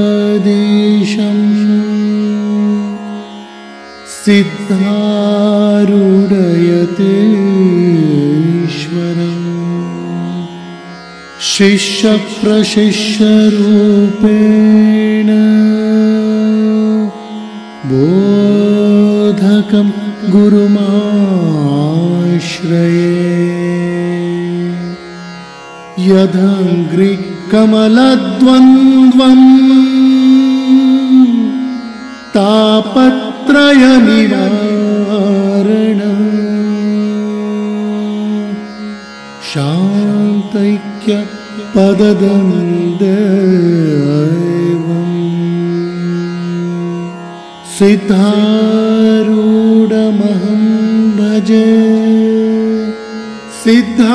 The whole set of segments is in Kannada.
चिदम्बरमठाधीशं सिद्धारूढयतीश्वरम् शिष्यप्रशिष्यरूपेण बोधकं गुरुमाश्रये यदङ्घ्रिकमलद्वन्द्वम् तापत्रयनिवारणम् शान्तैक्यपददन्दैवम् सिद्धारूढमहं भजे सिद्धारूढमहं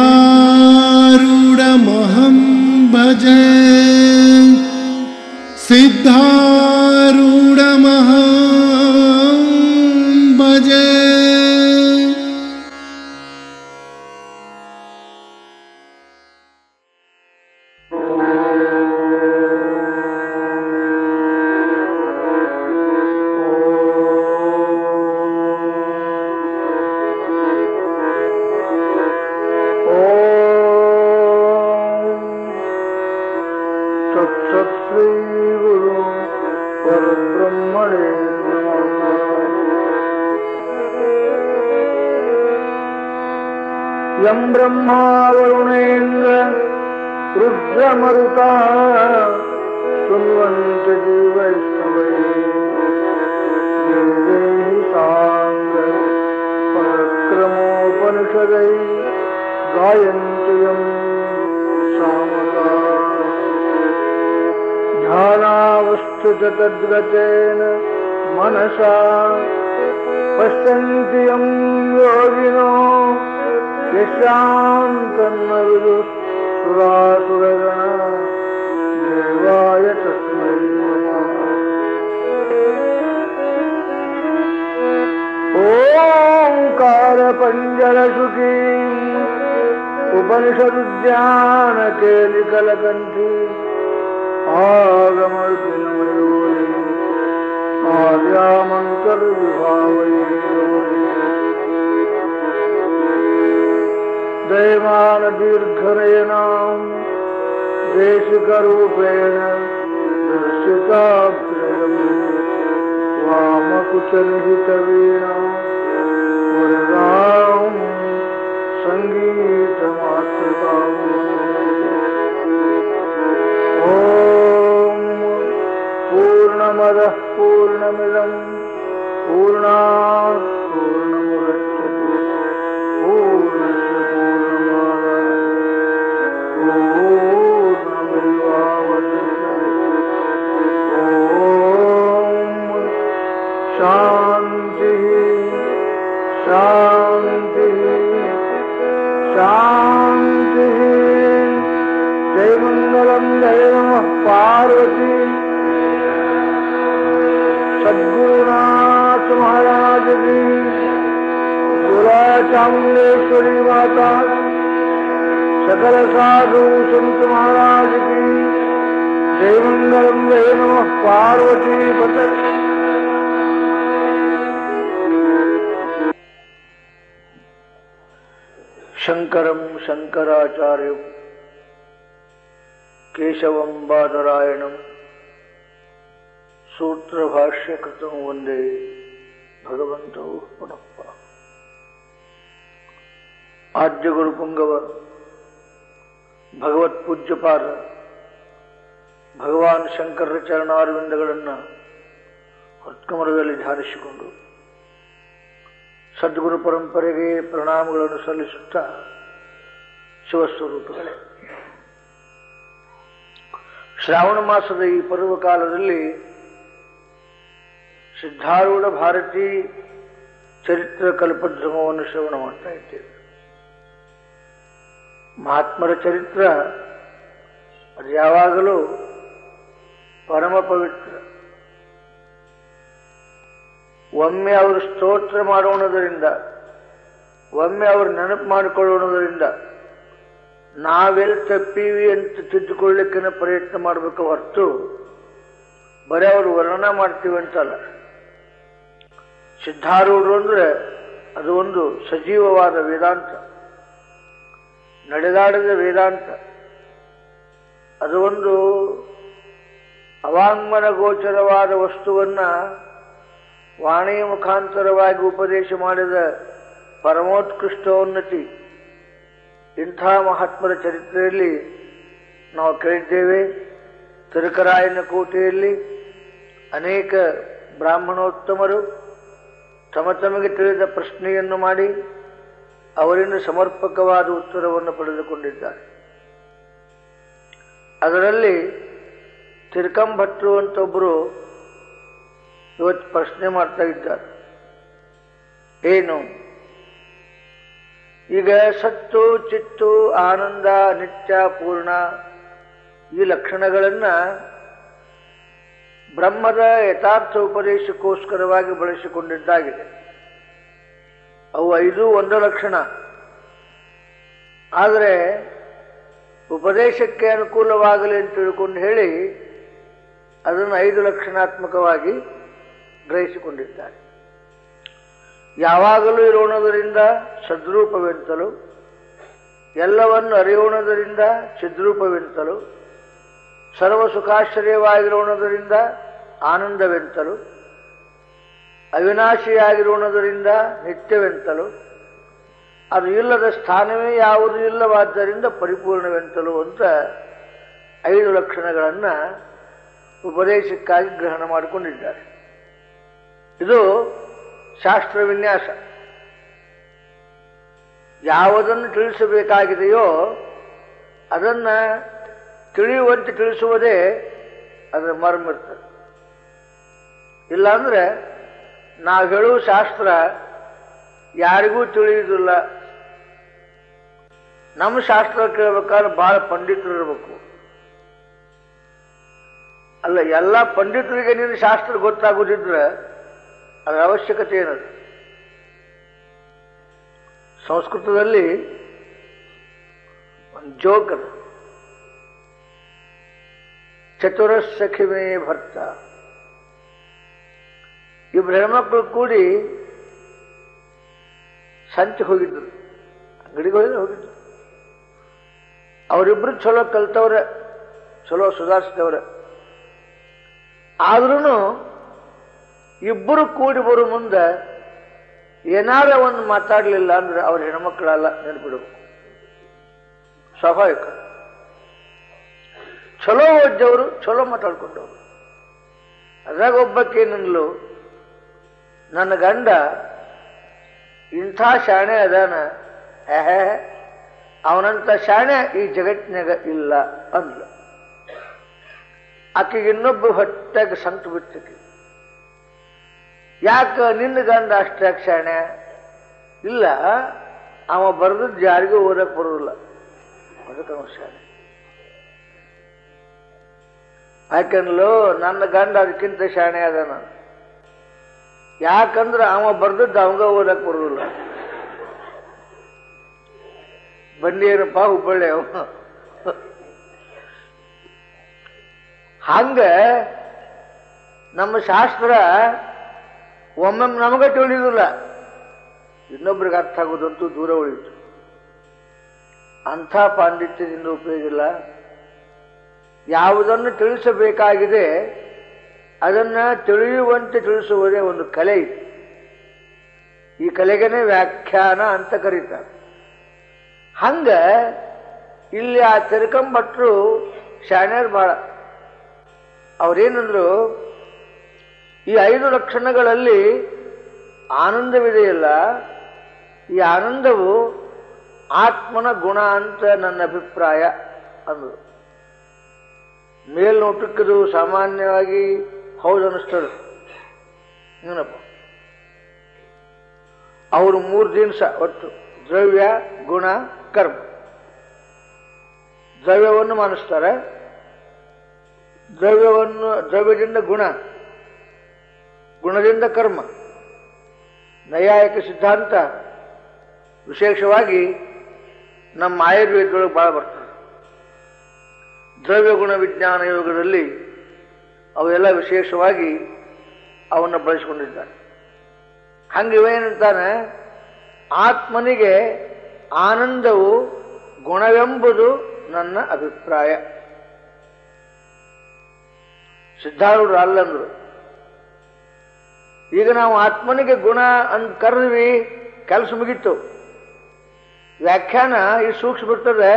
भजे सिद्धारूढमहं भजे। यं ब्रह्मा वरुणेन्द्र रुद्रमरुता शृण्वन्ति जीवैष्णवैः साङ्ग पराक्रमोपनिषदै गायन्ति यं सामगा ध्यानावस्थिततद्गतेन मनसा पश्यन्ति यं योगिनो यशान्तन्न विदुः सुरासुरगणा देवाय तस्मै नमः। ओंकारपञ्जरसुखीम् उपनिषदुद्यानकेलिकलकण्ठीम् आगमर्पिणमयूरीम् आर्यामन्तर्विभावये दैवानदीर्घनयनाम् देशिकरूपेण दर्शिताभ्रयम् वामकुचनिहितवीणाम् वरदाम् सङ्गीतमातृकाम्। ॐ पूर्णमदः पूर्णमिदम् पूर्णात् पूर्णमुदच्यते पूर्णस्य पूर्णमादाय पूर्णमेवावशिष्यते। ॐ शान्तिः शान्तिः शान्तिः। जय मंगलम जय नमः पार्वती। सद्गुरुनाथ महाराज की, गुरा चामुंडेश्वरी माता, सकल साधु संत महाराज की जय मंगलम जय नमः पार्वती पते। शंकरं शंकराचार्य केशवं बादरायणं सूत्रभाष्यकृतं वंदे भगवन्तौ पुनः पुनः। आद्य गुरुपुंगव भगवत पूज्यपाद ಭಗವಾನ್ ಶಂಕರರ ಚರಣಾರವಿಂದಗಳನ್ನು ಹೊತ್ಕಮರದಲ್ಲಿ ಧ್ಯಾನಿಸಿಕೊಂಡು ಸದ್ಗುರು ಪರಂಪರೆಗೆ ಪ್ರಣಾಮಗಳನ್ನು ಸಲ್ಲಿಸುತ್ತಾ ಶಿವಸ್ವರೂಪಗಳೇ, ಶ್ರಾವಣ ಮಾಸದ ಈ ಪರ್ವಕಾಲದಲ್ಲಿ ಸಿದ್ಧಾರೂಢ ಭಾರತಿ ಚರಿತ್ರ ಕಲ್ಪದ್ರಮವನ್ನು ಶ್ರವಣ ಮಾಡ್ತಾ ಇದ್ದೇವೆ. ಮಹಾತ್ಮರ ಚರಿತ್ರ ಅದು ಯಾವಾಗಲೂ ಪರಮ ಪವಿತ್ರ. ಒಮ್ಮೆ ಅವರು ಸ್ತೋತ್ರ ಮಾಡೋಣದರಿಂದ, ಒಮ್ಮೆ ಅವರು ನೆನಪು ಮಾಡಿಕೊಳ್ಳೋಣದರಿಂದ ನಾವೆಲ್ಲಿ ತಪ್ಪೀವಿ ಅಂತ ತಿದ್ದುಕೊಳ್ಳಿಕ್ಕಿನ ಪ್ರಯತ್ನ ಮಾಡಬೇಕು ಹೊರತು ಬರೀ ಅವರು ವರ್ಣನ ಮಾಡ್ತೀವಿ ಅಂತಲ್ಲ. ಸಿದ್ಧಾರೂಢರು ಅಂದರೆ ಅದು ಒಂದು ಸಜೀವವಾದ ವೇದಾಂತ, ನಡೆದಾಡಿದ ವೇದಾಂತ. ಅದು ಒಂದು ಅವಾಂಗ್ಮನ ಗೋಚರವಾದ ವಸ್ತುವನ್ನ ವಾಣಿಯ ಮುಖಾಂತರವಾಗಿ ಉಪದೇಶ ಮಾಡಿದ ಪರಮೋತ್ಕೃಷ್ಟೋನ್ನತಿ. ಇಂಥ ಮಹಾತ್ಮರ ಚರಿತ್ರೆಯಲ್ಲಿ ನಾವು ಕೇಳಿದ್ದೇವೆ. ತಿರುಕರಾಯನ ಕೋಟೆಯಲ್ಲಿ ಅನೇಕ ಬ್ರಾಹ್ಮಣೋತ್ತಮರು ತಮಗೆ ತಿಳಿದ ಪ್ರಶ್ನೆಯನ್ನು ಮಾಡಿ ಅವರಿಂದ ಸಮರ್ಪಕವಾದ ಉತ್ತರವನ್ನು ಪಡೆದುಕೊಂಡಿದ್ದಾರೆ. ಅದರಲ್ಲಿ ತಿರುಕಂಭಟ್ರು ಅಂತ ಒಬ್ಬರು ಇವತ್ತು ಪ್ರಶ್ನೆ ಮಾಡ್ತಾ ಇದ್ದಾರೆ. ಏನು? ಈಗ ಸತ್ತು, ಚಿತ್ತು, ಆನಂದ, ನಿತ್ಯ, ಪೂರ್ಣ ಈ ಲಕ್ಷಣಗಳನ್ನ ಬ್ರಹ್ಮದ ಯಥಾರ್ಥ ಉಪದೇಶಕ್ಕೋಸ್ಕರವಾಗಿ ಬಳಸಿಕೊಂಡಿದ್ದಾಗಿದೆ. ಅವು 5 ಒಂದು ಲಕ್ಷಣ. ಆದರೆ ಉಪದೇಶಕ್ಕೆ ಅನುಕೂಲವಾಗಲಿ ಅಂತ ತಿಳ್ಕೊಂಡು ಹೇಳಿ ಅದನ್ನು 5 ಲಕ್ಷಣಾತ್ಮಕವಾಗಿ ಗ್ರಹಿಸಿಕೊಂಡಿದ್ದಾರೆ. ಯಾವಾಗಲೂ ಇರೋಣದರಿಂದ ಸದ್ರೂಪವೆಂತಲು, ಎಲ್ಲವನ್ನು ಅರಿಯೋಣದರಿಂದ ಚಿದ್ರೂಪವೆಂತಲು, ಸರ್ವ ಸುಖಾಶ್ರಯವಾಗಿರೋಣದರಿಂದ ಆನಂದವೆಂತಲು, ಅವಿನಾಶಿಯಾಗಿರೋಣದರಿಂದ ನಿತ್ಯವೆಂತಲು, ಅದು ಇಲ್ಲದ ಸ್ಥಾನವೇ ಯಾವುದೂ ಇಲ್ಲವಾದ್ದರಿಂದ ಪರಿಪೂರ್ಣವೆಂತಲು ಅಂತ 5 ಲಕ್ಷಣಗಳನ್ನು ಉಪದೇಶಕ್ಕಾಗಿ ಗ್ರಹಣ ಮಾಡಿಕೊಂಡಿದ್ದಾರೆ. ಇದು ಶಾಸ್ತ್ರ ವಿನ್ಯಾಸ. ಯಾವುದನ್ನು ತಿಳಿಸಬೇಕಾಗಿದೆಯೋ ಅದನ್ನು ತಿಳಿಯುವಂತೆ ತಿಳಿಸುವುದೇ ಅದರ ಮರ್ಮ ಇರ್ತದೆ. ಇಲ್ಲಾಂದ್ರೆ ನಾವು ಹೇಳುವ ಶಾಸ್ತ್ರ ಯಾರಿಗೂ ತಿಳಿಯುವುದಿಲ್ಲ. ನಮ್ಮ ಶಾಸ್ತ್ರ ಕೇಳಬೇಕಾದ್ರೆ ಬಹಳ ಪಂಡಿತರು ಇರಬೇಕು. ಅಲ್ಲ, ಎಲ್ಲ ಪಂಡಿತರಿಗೆ ನಿನ್ನ ಶಾಸ್ತ್ರ ಗೊತ್ತಾಗುದಿದ್ರೆ ಅದರ ಅವಶ್ಯಕತೆ ಏನದು? ಸಂಸ್ಕೃತದಲ್ಲಿ ಒಂದು ಜೋಕ್ ಅದು. ಚತುರ ಸಖಿಮೇ ಭರ್ತ. ಇಬ್ರು ಹೆಣ್ಮಕ್ಳು ಕೂಡಿ ಸಂಚೆ ಹೋಗಿದ್ರು, ಅಂಗಡಿಗೆ ಹೋಗಿದ್ರು. ಅವರಿಬ್ರು ಚಲೋ ಕಲ್ತವ್ರೆ, ಚಲೋ ಸುಧಾರಿಸಿದವ್ರೆ. ಆದ್ರೂ ಇಬ್ಬರು ಕೂಡಿ ಬರೋ ಮುಂದೆ ಏನಾರ ಒಂದು ಮಾತಾಡಲಿಲ್ಲ ಅಂದ್ರೆ ಅವ್ರ ಹೆಣ್ಮಕ್ಳೆಲ್ಲ ನೆನಪಿಡಬೇಕು. ಸ್ವಾಭಾವಿಕ. ಚಲೋ ಓದ್ದವರು ಚಲೋ ಮಾತಾಡ್ಕೊಂಡವ್ರು. ಅದ್ರಾಗ ಒಬ್ಬಕ್ಕೇನನ್ಲು, ನನ್ನ ಗಂಡ ಇಂಥ ಶಾಣೆ ಅದಾನ, ಅವನಂತ ಶಾಣೆ ಈ ಜಗತ್ತಿನಾಗ ಇಲ್ಲ ಅಂದ್ಲ. ಆಕೆಗೆ ಇನ್ನೊಬ್ಬ ಹೊಟ್ಟೆಗೆ ಸಂತು ಬಿಟ್ಟಕ್ಕೆ, ಯಾಕೆ ನಿನ್ನ ಗಂಡ ಅಷ್ಟಾಗ ಶಾಣೆ ಇಲ್ಲ, ಅವ ಬರೆದದ್ದು ಯಾರಿಗೂ ಓದಕ್ಕೆ ಬರೋದಿಲ್ಲ, ಅದಕ್ಕೆ ಅವ ಶಾಣೆ. ಯಾಕಂದ್ಲು, ನನ್ನ ಗಂಡ ಅದಕ್ಕಿಂತ ಶಾಣೆ ಅದ ನಾನು. ಯಾಕಂದ್ರೆ ಅವ ಬರ್ದದ್ದು ಅವಂಗ ಓದಕ್ಕೆ ಬರೋದಿಲ್ಲ. ಬಂದೇನಪ್ಪ ಹುಬ್ಬಳ್ಳಿ ಅವ. ಹಂಗ ನಮ್ಮ ಶಾಸ್ತ್ರ ಒಮ್ಮೊಮ್ಮೆ ನಮಗ ತಿಳಿಯುವುದಿಲ್ಲ, ಇನ್ನೊಬ್ರಿಗೆ ಅರ್ಥ ಆಗೋದಂತೂ ದೂರ ಉಳಿಯಿತು. ಅಂಥ ಪಾಂಡಿತ್ಯದಿಂದ ಉಪಯೋಗ ಇಲ್ಲ. ಯಾವುದನ್ನು ತಿಳಿಸಬೇಕಾಗಿದೆ ಅದನ್ನು ತಿಳಿಯುವಂತೆ ತಿಳಿಸುವುದೇ ಒಂದು ಕಲೆ ಇದೆ. ಈ ಕಲೆಗೇನೆ ವ್ಯಾಖ್ಯಾನ ಅಂತ ಕರೀತಾರೆ. ಹಂಗ ಇಲ್ಲಿ ಆ ತಿರುಕಂಭಟ್ರು ಶಾಣ್ಯರು ಬಹಳ. ಅವರೇನಂದ್ರು, ಈ 5 ಲಕ್ಷಣಗಳಲ್ಲಿ ಆನಂದವಿದೆಯಲ್ಲ, ಈ ಆನಂದವು ಆತ್ಮನ ಗುಣ ಅಂತ ನನ್ನ ಅಭಿಪ್ರಾಯ ಅಂದರು. ಮೇಲ್ನೋಟಕ್ಕದು ಸಾಮಾನ್ಯವಾಗಿ ಹೌದು ಅನ್ನಿಸ್ತದೆ. ಏನಪ್ಪ, ಅವರು 3 ದಿವಸ ಒಟ್ಟು ದ್ರವ್ಯ, ಗುಣ, ಕರ್ಮ. ದ್ರವ್ಯವನ್ನು ಮಾನಿಸ್ತಾರೆ, ದ್ರವ್ಯದಿಂದ ಗುಣ, ಗುಣದಿಂದ ಕರ್ಮ. ನೈಯಾಯಿಕ ಸಿದ್ಧಾಂತ ವಿಶೇಷವಾಗಿ ನಮ್ಮ ಆಯುರ್ವೇದದೊಳಗೆ ಭಾಳ ಬರ್ತದೆ. ದ್ರವ್ಯ ಗುಣ ವಿಜ್ಞಾನ ಯೋಗದಲ್ಲಿ ಅವೆಲ್ಲ ವಿಶೇಷವಾಗಿ ಅವನ್ನು ಬಳಸಿಕೊಂಡಿದ್ದಾರೆ. ಹಂಗಿವೇನಂತಾನೆ, ಆತ್ಮನಿಗೆ ಆನಂದವು ಗುಣವೆಂಬುದು ನನ್ನ ಅಭಿಪ್ರಾಯ. ಸಿದ್ಧಾರೂಢರು ಅಲ್ಲಂದ್ರು. ಈಗ ನಾವು ಆತ್ಮನಿಗೆ ಗುಣ ಅಂತ ಕರೆದ್ವಿ, ಕೆಲಸ ಮುಗೀತು. ವ್ಯಾಖ್ಯಾನ ಈ ಸೂಕ್ಷ್ಮ ಬಿಡ್ತದೆ.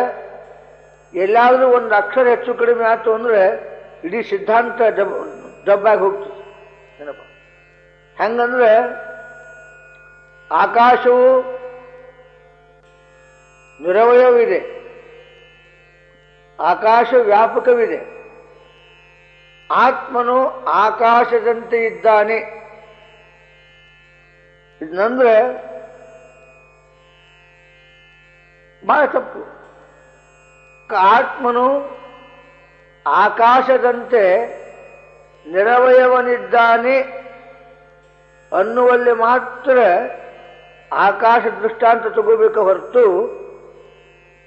ಎಲ್ಲಾದರೂ ಒಂದು ಅಕ್ಷರ ಹೆಚ್ಚು ಕಡಿಮೆ ಆಯ್ತು ಅಂದ್ರೆ ಇಡೀ ಸಿದ್ಧಾಂತ ಡಬ್ಬಾಗಿ ಹೋಗ್ತದೆ. ಏನಪ್ಪ ಹೆಂಗಂದ್ರೆ, ಆಕಾಶವು ನಿರವಯವಿದೆ, ಆಕಾಶ ವ್ಯಾಪಕವಿದೆ, ಆತ್ಮನು ಆಕಾಶದಂತೆ ಇದ್ದಾನೆ. ಇದನ್ನಂದ್ರೆ ಬಹಳ ತಪ್ಪು. ಆತ್ಮನು ಆಕಾಶದಂತೆ ನಿರವಯವನಿದ್ದಾನೆ ಅನ್ನುವಲ್ಲಿ ಮಾತ್ರ ಆಕಾಶ ದೃಷ್ಟಾಂತ ತಗೋಬೇಕು ಹೊರತು,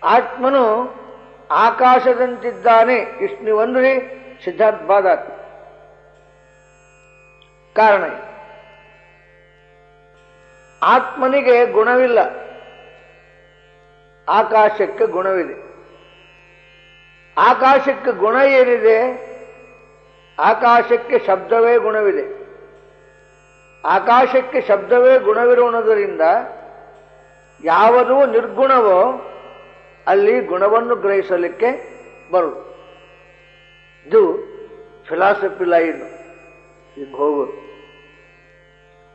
ಆತ್ಮನು ಆಕಾಶದಂತಿದ್ದಾನೆ ಇಷ್ಟು ನೀವಂದ್ರಿ ಸಿದ್ಧಾಂತ ಬಾದ. ಕಾರಣ, ಆತ್ಮನಿಗೆ ಗುಣವಿಲ್ಲ, ಆಕಾಶಕ್ಕೆ ಗುಣವಿದೆ. ಆಕಾಶಕ್ಕೆ ಗುಣ ಏನಿದೆ? ಆಕಾಶಕ್ಕೆ ಶಬ್ದವೇ ಗುಣವಿದೆ. ಆಕಾಶಕ್ಕೆ ಶಬ್ದವೇ ಗುಣವಿರುವುದರಿಂದ ಯಾವುದೂ ನಿರ್ಗುಣವೋ ಅಲ್ಲಿ ಗುಣವನ್ನು ಗ್ರಹಿಸಲಿಕ್ಕೆ ಬರುವುದು. ಇದು ಫಿಲಾಸಫಿ ಲೈನ್ ಈಗ ಹೋಗೋದು.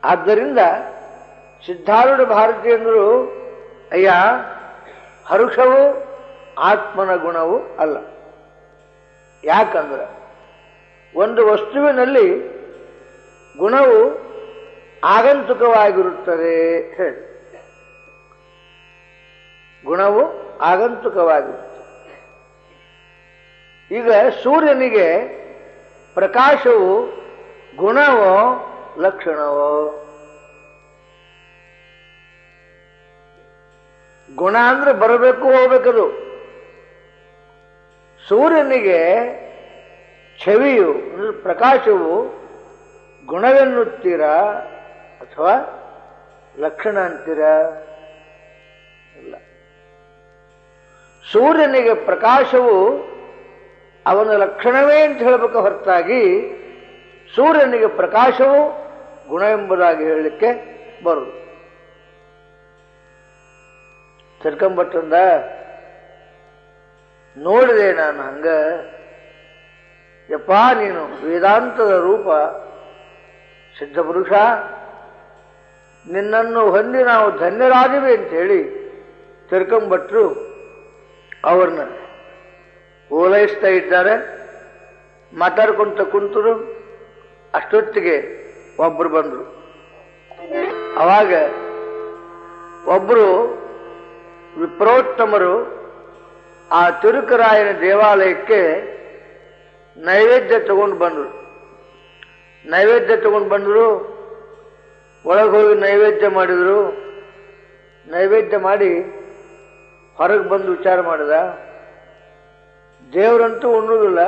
ಆದ್ದರಿಂದ ಸಿದ್ಧಾರೂಢ ಭಾರತೀಯಂದರು, ಅಯ್ಯ, ಹರುಷವು ಆತ್ಮನ ಗುಣವು ಅಲ್ಲ. ಯಾಕಂದ್ರೆ ಒಂದು ವಸ್ತುವಿನಲ್ಲಿ ಗುಣವು ಆಗಂತುಕವಾಗಿರುತ್ತದೆ ಹೇಳಿ. ಗುಣವು ಆಗಂತುಕವಾಗಿರುತ್ತದೆ. ಈಗ ಸೂರ್ಯನಿಗೆ ಪ್ರಕಾಶವು ಗುಣವೋ ಲಕ್ಷಣವೋ? ಗುಣ ಅಂದ್ರೆ ಬರಬೇಕು, ಹೋಗ್ಬೇಕದು. ಸೂರ್ಯನಿಗೆ ಛವಿಯು ಪ್ರಕಾಶವು ಗುಣವೆನ್ನುತ್ತೀರಾ ಅಥವಾ ಲಕ್ಷಣ ಅಂತೀರಾ? ಇಲ್ಲ. ಸೂರ್ಯನಿಗೆ ಪ್ರಕಾಶವು ಅವನ ಲಕ್ಷಣವೇ ಅಂತ ಹೇಳಬೇಕು ಹೊರತಾಗಿ ಸೂರ್ಯನಿಗೆ ಪ್ರಕಾಶವು ಗುಣ ಎಂಬುದಾಗಿ ಹೇಳಲಿಕ್ಕೆ ಬರುವುದು. ತಿರ್ಕೊಂಬಟ್ಟಂದ ನೋಡಿದೆ ನಾನು. ಹಂಗ ಯಪ್ಪ, ನೀನು ವೇದಾಂತದ ರೂಪ ಸಿದ್ಧಪುರುಷ, ನಿನ್ನನ್ನು ಹೊಂದಿ ನಾವು ಧನ್ಯರಾದಿವೆ ಅಂತ ಹೇಳಿ ತಿರ್ಕೊಂಬಟ್ರು. ಅವ್ರನ್ನ ಓಲೈಸ್ತಾ ಇದ್ದಾರೆ, ಮಾತಾಡ್ಕೊಂತ ಕುಂತರು. ಅಷ್ಟೊತ್ತಿಗೆ ಒಬ್ಬರು ಬಂದರು. ಅವಾಗ ಒಬ್ಬರು ವಿಪ್ರೋತ್ತಮರು ಆ ತಿರುಕರಾಯನ ದೇವಾಲಯಕ್ಕೆ ನೈವೇದ್ಯ ತಗೊಂಡು ಬಂದರು. ನೈವೇದ್ಯ ತಗೊಂಡು ಬಂದರು. ಒಳಗೆ ಹೋಗಿ ನೈವೇದ್ಯ ಮಾಡಿದರು. ನೈವೇದ್ಯ ಮಾಡಿ ಹೊರಗೆ ಬಂದು ವಿಚಾರ ಮಾಡಿದ, ದೇವರಂತೂ ಉಣ್ಣುವುದಿಲ್ಲ,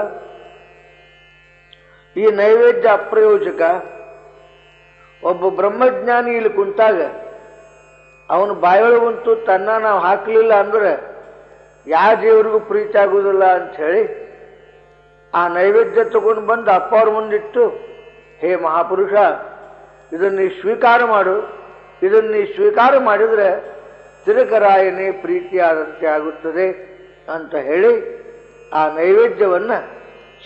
ಈ ನೈವೇದ್ಯ ಅಪ್ರಯೋಜಕ. ಒಬ್ಬ ಬ್ರಹ್ಮಜ್ಞಾನಿ ಇಲ್ಲಿ ಕುಂತಾಗ ಅವನು ಬಾಯೊಳಗಂತೂ ತನ್ನ ನಾವು ಹಾಕಲಿಲ್ಲ ಅಂದ್ರೆ ಯಾವ ದೇವರಿಗೂ ಪ್ರೀತಿ ಆಗುವುದಿಲ್ಲ ಅಂತ ಹೇಳಿ ಆ ನೈವೇದ್ಯ ತಗೊಂಡು ಬಂದು ಅಪ್ಪ ಅವ್ರ ಮುಂದಿಟ್ಟು, ಹೇ ಮಹಾಪುರುಷ, ಇದನ್ನು ನೀ ಸ್ವೀಕಾರ ಮಾಡು. ಇದನ್ನು ನೀ ಸ್ವೀಕಾರ ಮಾಡಿದರೆ ತಿರುಕರಾಯನೇ ಪ್ರೀತಿಯಾದಂತೆ ಆಗುತ್ತದೆ ಅಂತ ಹೇಳಿ ಆ ನೈವೇದ್ಯವನ್ನು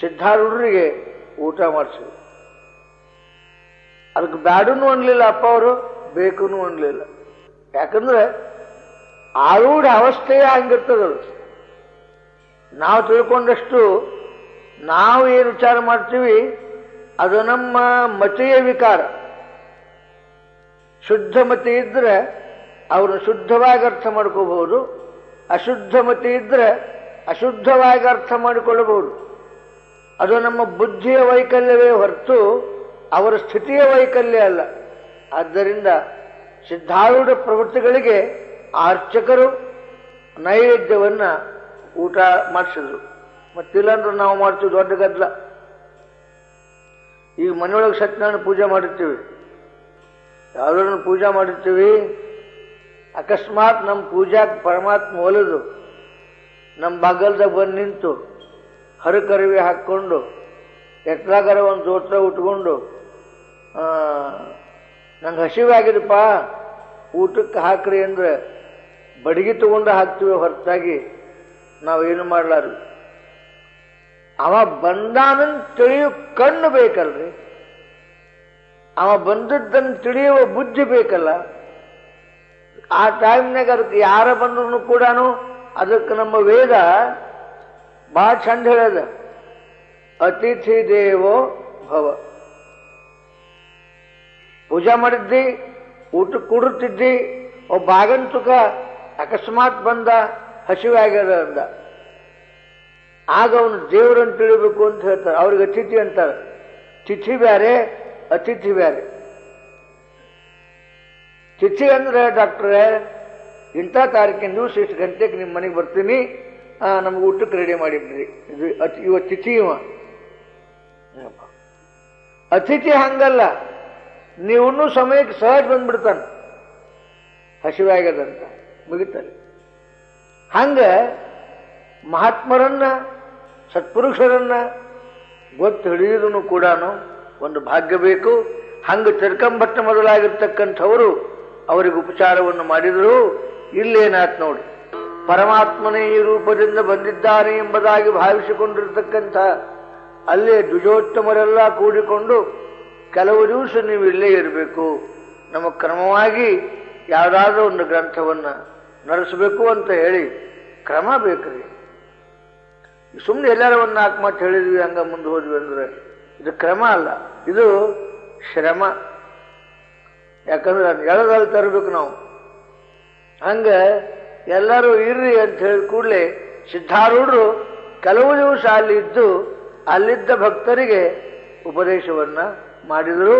ಸಿದ್ಧಾರೂಢರಿಗೆ ಊಟ ಮಾಡಿಸಿದ್ರು. ಅದಕ್ಕೆ ಬ್ಯಾಡೂ ಅನ್ಲಿಲ್ಲ ಅಪ್ಪ ಅವರು, ಬೇಕು ಅನ್ಲಿಲ್ಲ. ಯಾಕಂದ್ರೆ ಆರೂಢ ಅವಸ್ಥೆಯೇ ಹಂಗಿರ್ತದದು. ನಾವು ತಿಳ್ಕೊಂಡಷ್ಟು ನಾವು ಏನು ವಿಚಾರ ಮಾಡ್ತೀವಿ ಅದು ನಮ್ಮ ಮತೀಯ ವಿಕಾರ. ಶುದ್ಧ ಮತಿ ಇದ್ರೆ ಅವ್ರನ್ನ ಶುದ್ಧವಾಗಿ ಅರ್ಥ ಮಾಡ್ಕೋಬಹುದು, ಅಶುದ್ಧ ಮತಿ ಇದ್ರೆ ಅಶುದ್ಧವಾಗಿ ಅರ್ಥ ಮಾಡಿಕೊಳ್ಳಬಹುದು. ಅದು ನಮ್ಮ ಬುದ್ಧಿಯ ವೈಕಲ್ಯವೇ ಹೊರತು ಅವರ ಸ್ಥಿತಿಯ ವೈಕಲ್ಯ ಅಲ್ಲ. ಆದ್ದರಿಂದ ಸಿದ್ಧಾರೂಢ ಪ್ರವೃತ್ತಿಗಳಿಗೆ ಅರ್ಚಕರು ನೈವೇದ್ಯವನ್ನ ಊಟ ಮಾಡಿಸಿದ್ರು. ಮತ್ತಿಲ್ಲಾಂದ್ರೆ ನಾವು ಮಾಡ್ತೀವಿ ದೊಡ್ಡ ಗದ್ದಲ. ಈಗ ಮನೆಯೊಳಗೆ ಸತ್ಯನಾರಾಯಣ ಪೂಜೆ ಮಾಡಿರ್ತೀವಿ, ಯಾವುದನ್ನು ಪೂಜೆ ಮಾಡಿರ್ತೀವಿ, ಅಕಸ್ಮಾತ್ ನಮ್ಮ ಪೂಜಾಕ್ಕೆ ಪರಮಾತ್ಮ ಒಲಿದು ನಮ್ಮ ಬಾಗಲ್ದಾಗ ಬಂದು ನಿಂತು ಹರಕರಿವೆ ಹಾಕ್ಕೊಂಡು ಎತ್ತಲಾಗರ ಒಂದು ಜೋತ್ರ ಉಟ್ಕೊಂಡು ನಂಗೆ ಹಸಿವೆ ಆಗಿದಪ್ಪ ಊಟಕ್ಕೆ ಹಾಕ್ರಿ ಅಂದ್ರೆ ಬಡಗಿ ತಗೊಂಡು ಹಾಕ್ತೀವಿ ಹೊರತಾಗಿ ನಾವೇನು ಮಾಡಲಾರು. ಅವ ಬಂದಾನಂತ ತಿಳಿಯೋ ಕಣ್ಣು ಬೇಕಲ್ರಿ, ಅವ ಬಂದದ್ದನ್ನು ತಿಳಿಯುವ ಬುದ್ಧಿ ಬೇಕಲ್ಲ. ಆ ಟೈಮ್ನಾಗ ಅದಕ್ಕೆ ಯಾರ ಬಂದ್ರು ಕೂಡ ಅದಕ್ಕೆ ನಮ್ಮ ವೇದ ಬಹಳ ಚಂದ ಹೇಳ್ಯದ, ಅತಿಥಿ ದೇವೋ ಭವ. ಪೂಜಾ ಮಾಡಿದ್ದಿ, ಊಟಕ್ಕೆ ಕೂಡುತ್ತಿದ್ದಿ, ಒಬ್ಬ ಆಗಂತುಕ ಅಕಸ್ಮಾತ್ ಬಂದ ಹಸಿವೆ ಆಗ್ಯದ ಅಂದ, ಆಗ ಅವನು ದೇವರನ್ನು ತಿಳಿಬೇಕು ಅಂತ ಹೇಳ್ತಾರೆ. ಅವ್ರಿಗೆ ಅತಿಥಿ ಅಂತಾರೆ. ತಿಥಿ ಬ್ಯಾರೆ, ಅತಿಥಿ ಬ್ಯಾರೆ. ತಿಥಿ ಅಂದ್ರೆ ಡಾಕ್ಟ್ರೇ ಇಂಥ ತಾರೀಕಿನ ದಿವಸ ಇಷ್ಟು ಗಂಟೆಗೆ ನಿಮ್ಮ ಮನೆಗೆ ಬರ್ತೀನಿ, ನಮ್ಗೆ ಊಟಕ್ಕೆ ರೆಡಿ ಮಾಡಿಬಿಡ್ರಿ. ಇದು ಇವ ತಿಥಿ. ಇವ ಅತಿಥಿ ಹಂಗಲ್ಲ, ನೀವನ್ನೂ ಸಮಯಕ್ಕೆ ಸಹಜ ಬಂದ್ಬಿಡ್ತಾನೆ, ಹಸಿವೆ ಆಗ್ಯದಂತ ಮುಗಿತಾರೆ. ಹಂಗ ಮಹಾತ್ಮರನ್ನ ಸತ್ಪುರುಷರನ್ನ ಗೊತ್ತು ಹಿಡಿದ್ರೂ ಕೂಡ ಒಂದು ಭಾಗ್ಯ ಬೇಕು. ಹಂಗ ತಿರ್ಕಂಭಟ್ಟ ಮೊದಲಾಗಿರ್ತಕ್ಕಂಥವರು ಅವರಿಗೆ ಉಪಚಾರವನ್ನು ಮಾಡಿದರು. ಇಲ್ಲೇನಾತ್ ನೋಡಿ, ಪರಮಾತ್ಮನೇ ಈ ರೂಪದಿಂದ ಬಂದಿದ್ದಾನೆ ಎಂಬುದಾಗಿ ಭಾವಿಸಿಕೊಂಡಿರ್ತಕ್ಕಂಥ ಅಲ್ಲೇ ದ್ವಿಜೋತ್ತಮರೆಲ್ಲ ಕೂಡಿಕೊಂಡು ಕೆಲವು ದಿವಸ ನೀವು ಇಲ್ಲೇ ಇರಬೇಕು, ನಮ್ಮ ಕ್ರಮವಾಗಿ ಯಾವುದಾದ್ರೂ ಒಂದು ಗ್ರಂಥವನ್ನು ನಡೆಸಬೇಕು ಅಂತ ಹೇಳಿ ಕ್ರಮ ಬೇಕ್ರಿ. ಸುಮ್ಮನೆ ಎಲ್ಲಾರು ಒಂದು 4 ಮಾತು ಹೇಳಿದ್ವಿ ಹಂಗ ಮುಂದೆ ಹೋದ್ವಿ ಅಂದ್ರೆ ಇದು ಕ್ರಮ ಅಲ್ಲ, ಇದು ಶ್ರಮ. ಯಾಕಂದ್ರೆ ಎಳದಲ್ಲಿ ತರಬೇಕು ನಾವು. ಹಂಗ ಎಲ್ಲರೂ ಇರ್ರಿ ಅಂತ ಹೇಳಿದ ಕೂಡಲೇ ಸಿದ್ಧಾರೂಢರು ಕೆಲವು ದಿವಸ ಅಲ್ಲಿದ್ದು ಅಲ್ಲಿದ್ದ ಭಕ್ತರಿಗೆ ಉಪದೇಶವನ್ನ ಮಾಡಿದರು.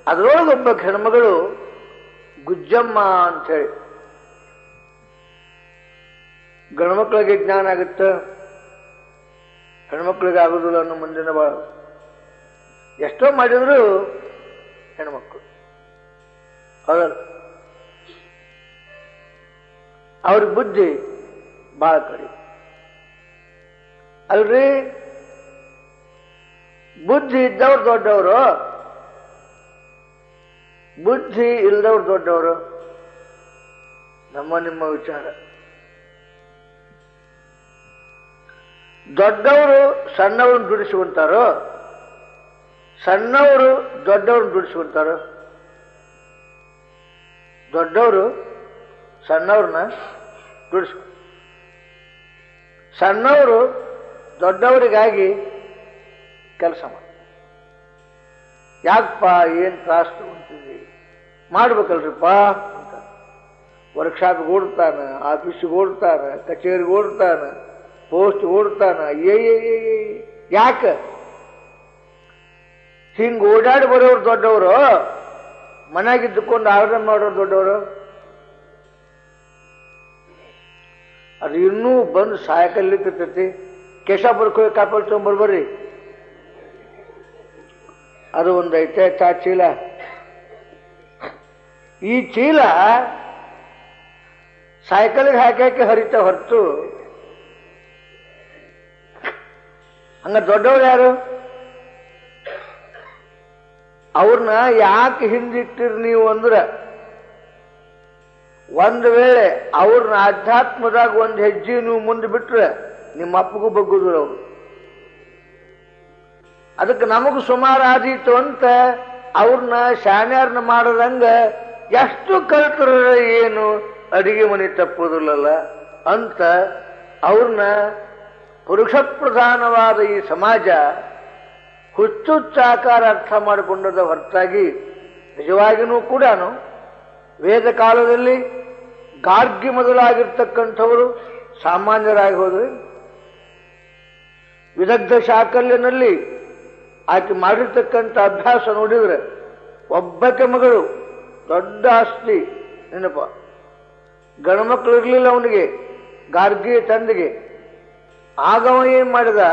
ಅದರೊಳಗೊಬ್ಬ ಹೆಣ್ಮಗಳು ಗುಜ್ಜಮ್ಮ ಅಂಥೇಳಿ. ಗಂಡ್ಮಕ್ಳಿಗೆ ಜ್ಞಾನ ಆಗುತ್ತೆ, ಹೆಣ್ಮಕ್ಳಿಗೆ ಆಗೋದಿಲ್ಲ ಅನ್ನೋ ಮುಂದಿನ ಭಾಳ ಎಷ್ಟೋ ಮಾಡಿದ್ರು ಹೆಣ್ಮಕ್ಳು ಹೌದಲ್ಲ, ಅವ್ರಿಗೆ ಬುದ್ಧಿ ಭಾಳ ಕಡಿಮೆ ಅಲ್ರಿ. ಬುದ್ಧಿ ಇದ್ದವ್ರು ದೊಡ್ಡವರು, ಬುದ್ಧಿ ಇಲ್ಲದವ್ರು ದೊಡ್ಡವರು. ನಿಮ್ಮ ವಿಚಾರ. ದೊಡ್ಡವರು ಸಣ್ಣವ್ರನ್ನ ದುಡಿಸುವಂತಾರೋ, ಸಣ್ಣವರು ದೊಡ್ಡವ್ರನ್ನ ದುಡಿಸುವಂತಾರೋ? ದೊಡ್ಡವರು ಸಣ್ಣವ್ರನ್ನ ದುಡಿಸ್ಕೊ, ಸಣ್ಣವರು ದೊಡ್ಡವರಿಗಾಗಿ ಕೆಲಸ ಮಾಡಿ. ಯಾಕಪ್ಪ ಏನು ತ್ರಾಸ ತಗೊಂತೀವಿ, ಮಾಡ್ಬೇಕಲ್ರಿಪ್ಪ ಅಂತ. ವರ್ಕ್ಶಾಪ್ಗೆ ಓಡ್ತಾನೆ, ಆಫೀಸಿಗೆ ಓಡ್ತಾನೆ, ಕಚೇರಿಗೆ ಓಡ್ತಾನೆ, ಪೋಸ್ಟ್ ಓಡ್ತಾನ. ಯಾಕೆ ಹಿಂಗ ಓಡಾಡಿ ಬರೋರು ದೊಡ್ಡವರು, ಮನೆಯಾಗಿದ್ದುಕೊಂಡು ಆರ್ಡರ್ ಮಾಡೋರು ದೊಡ್ಡವರು? ಅದು ಇನ್ನೂ ಬಂದು ಸಾಯಕಲ್ಲಿರ್ತೈತಿ. ಕೇಶಾಪುರಕ್ಕೆ ಹೋಗಿ ಕಾಪಲ್ ತೊಗೊಂಬರ್ಬರ್ರಿ, ಅದು ಒಂದು ಐತೆ ಚಾ ಚೀಲ. ಈ ಚೀಲ ಸೈಕಲ್ಗೆ ಹಾಕಿ ಹರಿತ ಹೊರತು ಹಂಗ ದೊಡ್ಡವ್ರು ಯಾರು? ಅವ್ರನ್ನ ಯಾಕೆ ಹಿಂದಿಟ್ಟಿರಿ ನೀವು ಅಂದ್ರೆ, ಒಂದು ವೇಳೆ ಅವ್ರನ್ನ ಆಧ್ಯಾತ್ಮದಾಗ ಒಂದು ಹೆಜ್ಜೆ ನೀವು ಮುಂದೆ ಬಿಟ್ರೆ ನಿಮ್ಮ ಅಪ್ಪಗೂ ಬಗ್ಗುದ್ರು ಅವರು. ಅದಕ್ಕೆ ನಮಗೂ ಸುಮಾರು ಆದೀತು ಅಂತ ಅವ್ರನ್ನ ಶಾಣ್ಯಾರನ್ನ ಮಾಡದಂಗ ಎಷ್ಟು ಕಲ್ತರ ಏನು ಅಡಿಗೆ ಮನೆ ತಪ್ಪುದಿಲ್ಲಲ್ಲ ಅಂತ ಅವ್ರನ್ನ ಪುರುಷ ಪ್ರಧಾನವಾದ ಈ ಸಮಾಜ ಹುಚ್ಚುಚ್ಚಾಕಾರ ಅರ್ಥ ಮಾಡಿಕೊಂಡದ ಹೊರತಾಗಿ ನಿಜವಾಗಿಯೂ ಕೂಡ ವೇದ ಕಾಲದಲ್ಲಿ ಗಾರ್ಗಿ ಮೊದಲಾಗಿರ್ತಕ್ಕಂಥವರು ಸಾಮಾನ್ಯರಾಗಿ ಹೋದ್ರೆ ವಿದಗ್ಧ ಶಾಕಲ್ಯನಲ್ಲಿ ಆಕೆ ಮಾಡಿರ್ತಕ್ಕಂಥ ಅಭ್ಯಾಸ ನೋಡಿದ್ರೆ ಒಬ್ಬಕ್ಕೆ ಮಗಳು ದೊಡ್ಡ ಆಸ್ತಿ ನೆನಪ ಗಣಮಕ್ಕಳು ಇರಲಿಲ್ಲ ಅವನಿಗೆ ಗಾರ್ಗಿಯ ತಂದೆಗೆ ಆಗವ ಏನ್ ಮಾಡಿದ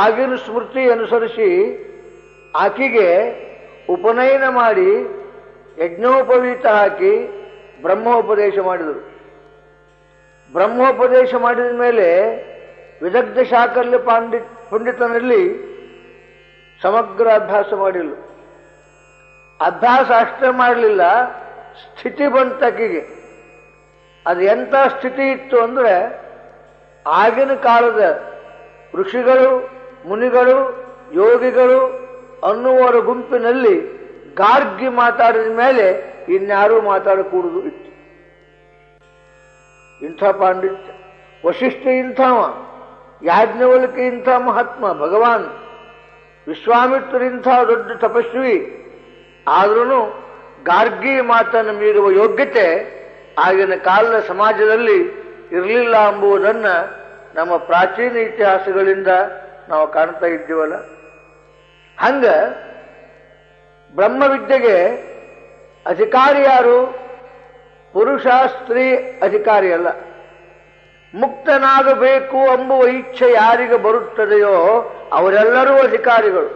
ಆಗಿನ ಸ್ಮೃತಿ ಅನುಸರಿಸಿ ಆಕೆಗೆ ಉಪನಯನ ಮಾಡಿ ಯಜ್ಞೋಪವೀತ ಹಾಕಿ ಬ್ರಹ್ಮೋಪದೇಶ ಮಾಡಿದರು. ಬ್ರಹ್ಮೋಪದೇಶ ಮಾಡಿದ ಮೇಲೆ ವಿದಗ್ಧ ಶಾಕಲ್ಯ ಪಂಡಿತನಲ್ಲಿ ಸಮಗ್ರ ಅಭ್ಯಾಸ ಮಾಡಿಲ್ಲ. ಅಭ್ಯಾಸ ಅಷ್ಟೇ ಮಾಡಲಿಲ್ಲ, ಸ್ಥಿತಿ ಬಂತಕಿಗೆ. ಅದು ಎಂಥ ಸ್ಥಿತಿ ಇತ್ತು ಅಂದ್ರೆ ಆಗಿನ ಕಾಲದ ಋಷಿಗಳು ಮುನಿಗಳು ಯೋಗಿಗಳು ಅನ್ನುವರ ಗುಂಪಿನಲ್ಲಿ ಗಾರ್ಗಿ ಮಾತಾಡಿದ ಮೇಲೆ ಇನ್ಯಾರೂ ಮಾತಾಡಕೂಡುದು ಇತ್ತು. ಇಂಥ ಪಾಂಡಿತ್ಯ. ವಶಿಷ್ಠ ಇಂಥವ, ಯಾಜ್ಞವಲ್ಕ ಇಂಥ ಮಹಾತ್ಮ ಭಗವಾನ್, ವಿಶ್ವಾಮಿತ್ರರಿಂಥ ದೊಡ್ಡ ತಪಸ್ವಿ. ಆದ್ರೂ ಗಾರ್ಗಿ ಮಾತನ್ನು ಮೀರುವ ಯೋಗ್ಯತೆ ಆಗಿನ ಕಾಲದ ಸಮಾಜದಲ್ಲಿ ಇರಲಿಲ್ಲ ಎಂಬುದನ್ನ ನಮ್ಮ ಪ್ರಾಚೀನ ಇತಿಹಾಸಗಳಿಂದ ನಾವು ಕಾಣ್ತಾ ಇದ್ದೀವಲ್ಲ. ಹಂಗ ಬ್ರಹ್ಮವಿದ್ಯೆಗೆ ಅಧಿಕಾರಿ ಯಾರು? ಪುರುಷ ಸ್ತ್ರೀ ಅಧಿಕಾರಿ ಅಲ್ಲ. ಮುಕ್ತನಾಗಬೇಕು ಎಂಬುವ ಇಚ್ಛೆ ಯಾರಿಗೆ ಬರುತ್ತದೆಯೋ ಅವರೆಲ್ಲರೂ ಅಧಿಕಾರಿಗಳು.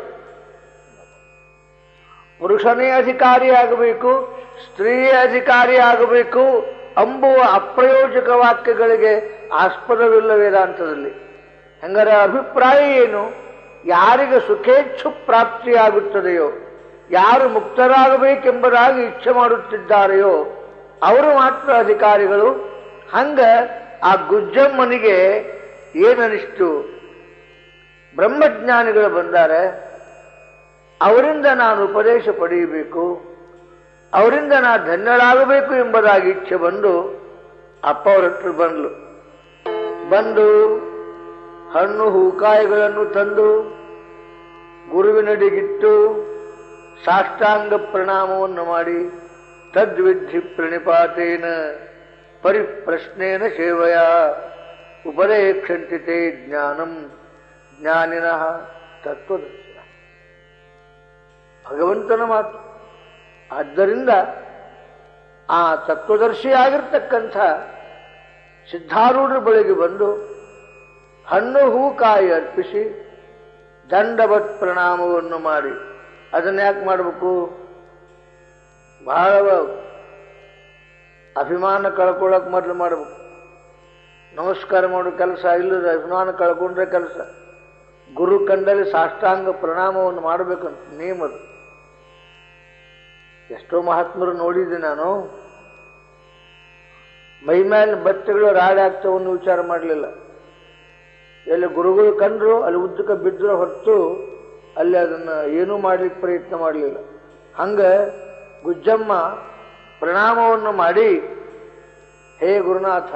ಪುರುಷನೇ ಅಧಿಕಾರಿಯಾಗಬೇಕು, ಸ್ತ್ರೀಯೇ ಅಧಿಕಾರಿಯಾಗಬೇಕು ಎಂಬುವ ಅಪ್ರಯೋಜಕ ವಾಕ್ಯಗಳಿಗೆ ಆಸ್ಪದವಿಲ್ಲ ವೇದಾಂತದಲ್ಲಿ. ಹಂಗಾರೆ ಅಭಿಪ್ರಾಯ ಏನು? ಯಾರಿಗೆ ಸುಖೇಚ್ಛು ಪ್ರಾಪ್ತಿಯಾಗುತ್ತದೆಯೋ, ಯಾರು ಮುಕ್ತರಾಗಬೇಕೆಂಬುದಾಗಿ ಇಚ್ಛೆ ಮಾಡುತ್ತಿದ್ದಾರೆಯೋ ಅವರು ಮಾತ್ರ ಅಧಿಕಾರಿಗಳು. ಹಂಗ ಆ ಗುಜ್ಜಮ್ಮನಿಗೆ ಏನನಿಸ್ತು? ಬ್ರಹ್ಮಜ್ಞಾನಿಗಳು ಬಂದಾರೆ, ಅವರಿಂದ ನಾನು ಉಪದೇಶ ಪಡೆಯಬೇಕು, ಅವರಿಂದ ನಾನು ಧನ್ಯಳಾಗಬೇಕು ಎಂಬುದಾಗಿ ಇಚ್ಛೆ ಬಂದು ಅಪ್ಪ ಅವರ ಹತ್ರ ಬಂದು ಹಣ್ಣು ಹೂಕಾಯಿಗಳನ್ನು ತಂದು ಗುರುವಿನಡಿಗಿಟ್ಟು ಸಾಷ್ಟಾಂಗ ಪ್ರಣಾಮವನ್ನು ಮಾಡಿ ತದ್ವಿಧಿ ಪ್ರಣಿಪಾತೇನ ಪರಿಪ್ರಶ್ನೇನ ಸೇವಯ ಉಪದೇಕ್ಷಂತಿ ತೇ ಜ್ಞಾನಂ ಜ್ಞಾನಿನಃ ತತ್ವದರ್ಶನ. ಭಗವಂತನ ಮಾತು. ಆದ್ದರಿಂದ ಆ ತತ್ವದರ್ಶಿಯಾಗಿರ್ತಕ್ಕಂಥ ಸಿದ್ಧಾರೂಢರ ಬಳಿಗೆ ಬಂದು ಹಣ್ಣು ಹೂಕಾಯಿ ಅರ್ಪಿಸಿ ದಂಡವತ್ ಪ್ರಣಾಮವನ್ನು ಮಾಡಿ. ಅದನ್ನ ಯಾಕೆ ಮಾಡಬೇಕು? ಬಹಳ ಅಭಿಮಾನ ಕಳ್ಕೊಳ್ಳೋಕೆ ಮೊದಲು ಮಾಡಬೇಕು. ನಮಸ್ಕಾರ ಮಾಡೋ ಕೆಲಸ ಇಲ್ಲದ ಅಭಿಮಾನ ಕಳ್ಕೊಂಡ್ರೆ ಕೆಲಸ. ಗುರು ಕಂಡಲ್ಲಿ ಸಾಷ್ಟಾಂಗ ಪ್ರಣಾಮವನ್ನು ಮಾಡಬೇಕಂತ ನಿಯಮದು. ಎಷ್ಟೋ ಮಹಾತ್ಮರು ನೋಡಿದ್ದೆ ನಾನು, ಮೈ ಮೇಲೆ ಬಟ್ಟೆಗಳು ರಾಡಿ ಆಗ್ತವನ್ನು ವಿಚಾರ ಮಾಡಲಿಲ್ಲ. ಎಲ್ಲಿ ಗುರುಗಳು ಕಂಡ್ರು ಅಲ್ಲಿ ಉದ್ದಕ್ಕೆ ಬಿದ್ದರೂ ಹೊರತು ಅಲ್ಲಿ ಅದನ್ನು ಏನೂ ಮಾಡ್ಲಿಕ್ಕೆ ಪ್ರಯತ್ನ ಮಾಡಲಿಲ್ಲ. ಹಂಗ ಗುಜ್ಜಮ್ಮ ಪ್ರಣಾಮವನ್ನು ಮಾಡಿ, ಹೇ ಗುರುನಾಥ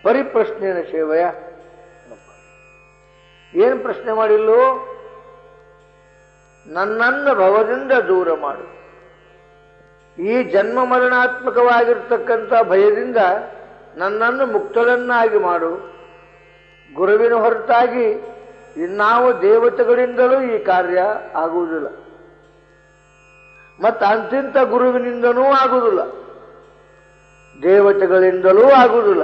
ಪರಿಪ್ರಶ್ನೆಯ ಸೇವಯ. ಏನು ಪ್ರಶ್ನೆ ಮಾಡಿಲ್ಲೋ? ನನ್ನನ್ನು ಭವದಿಂದ ದೂರ ಮಾಡು, ಈ ಜನ್ಮ ಮರಣಾತ್ಮಕವಾಗಿರ್ತಕ್ಕಂಥ ಭಯದಿಂದ ನನ್ನನ್ನು ಮುಕ್ತಳನ್ನಾಗಿ ಮಾಡು. ಗುರುವಿನ ಹೊರತಾಗಿ ಇನ್ನಾವ ದೇವತೆಗಳಿಂದಲೂ ಈ ಕಾರ್ಯ ಆಗುವುದಿಲ್ಲ, ಮತ್ತು ಅಂತಿಂತ ಗುರುವಿನಿಂದನೂ ಆಗುವುದಿಲ್ಲ, ದೇವತೆಗಳಿಂದಲೂ ಆಗುವುದಿಲ್ಲ.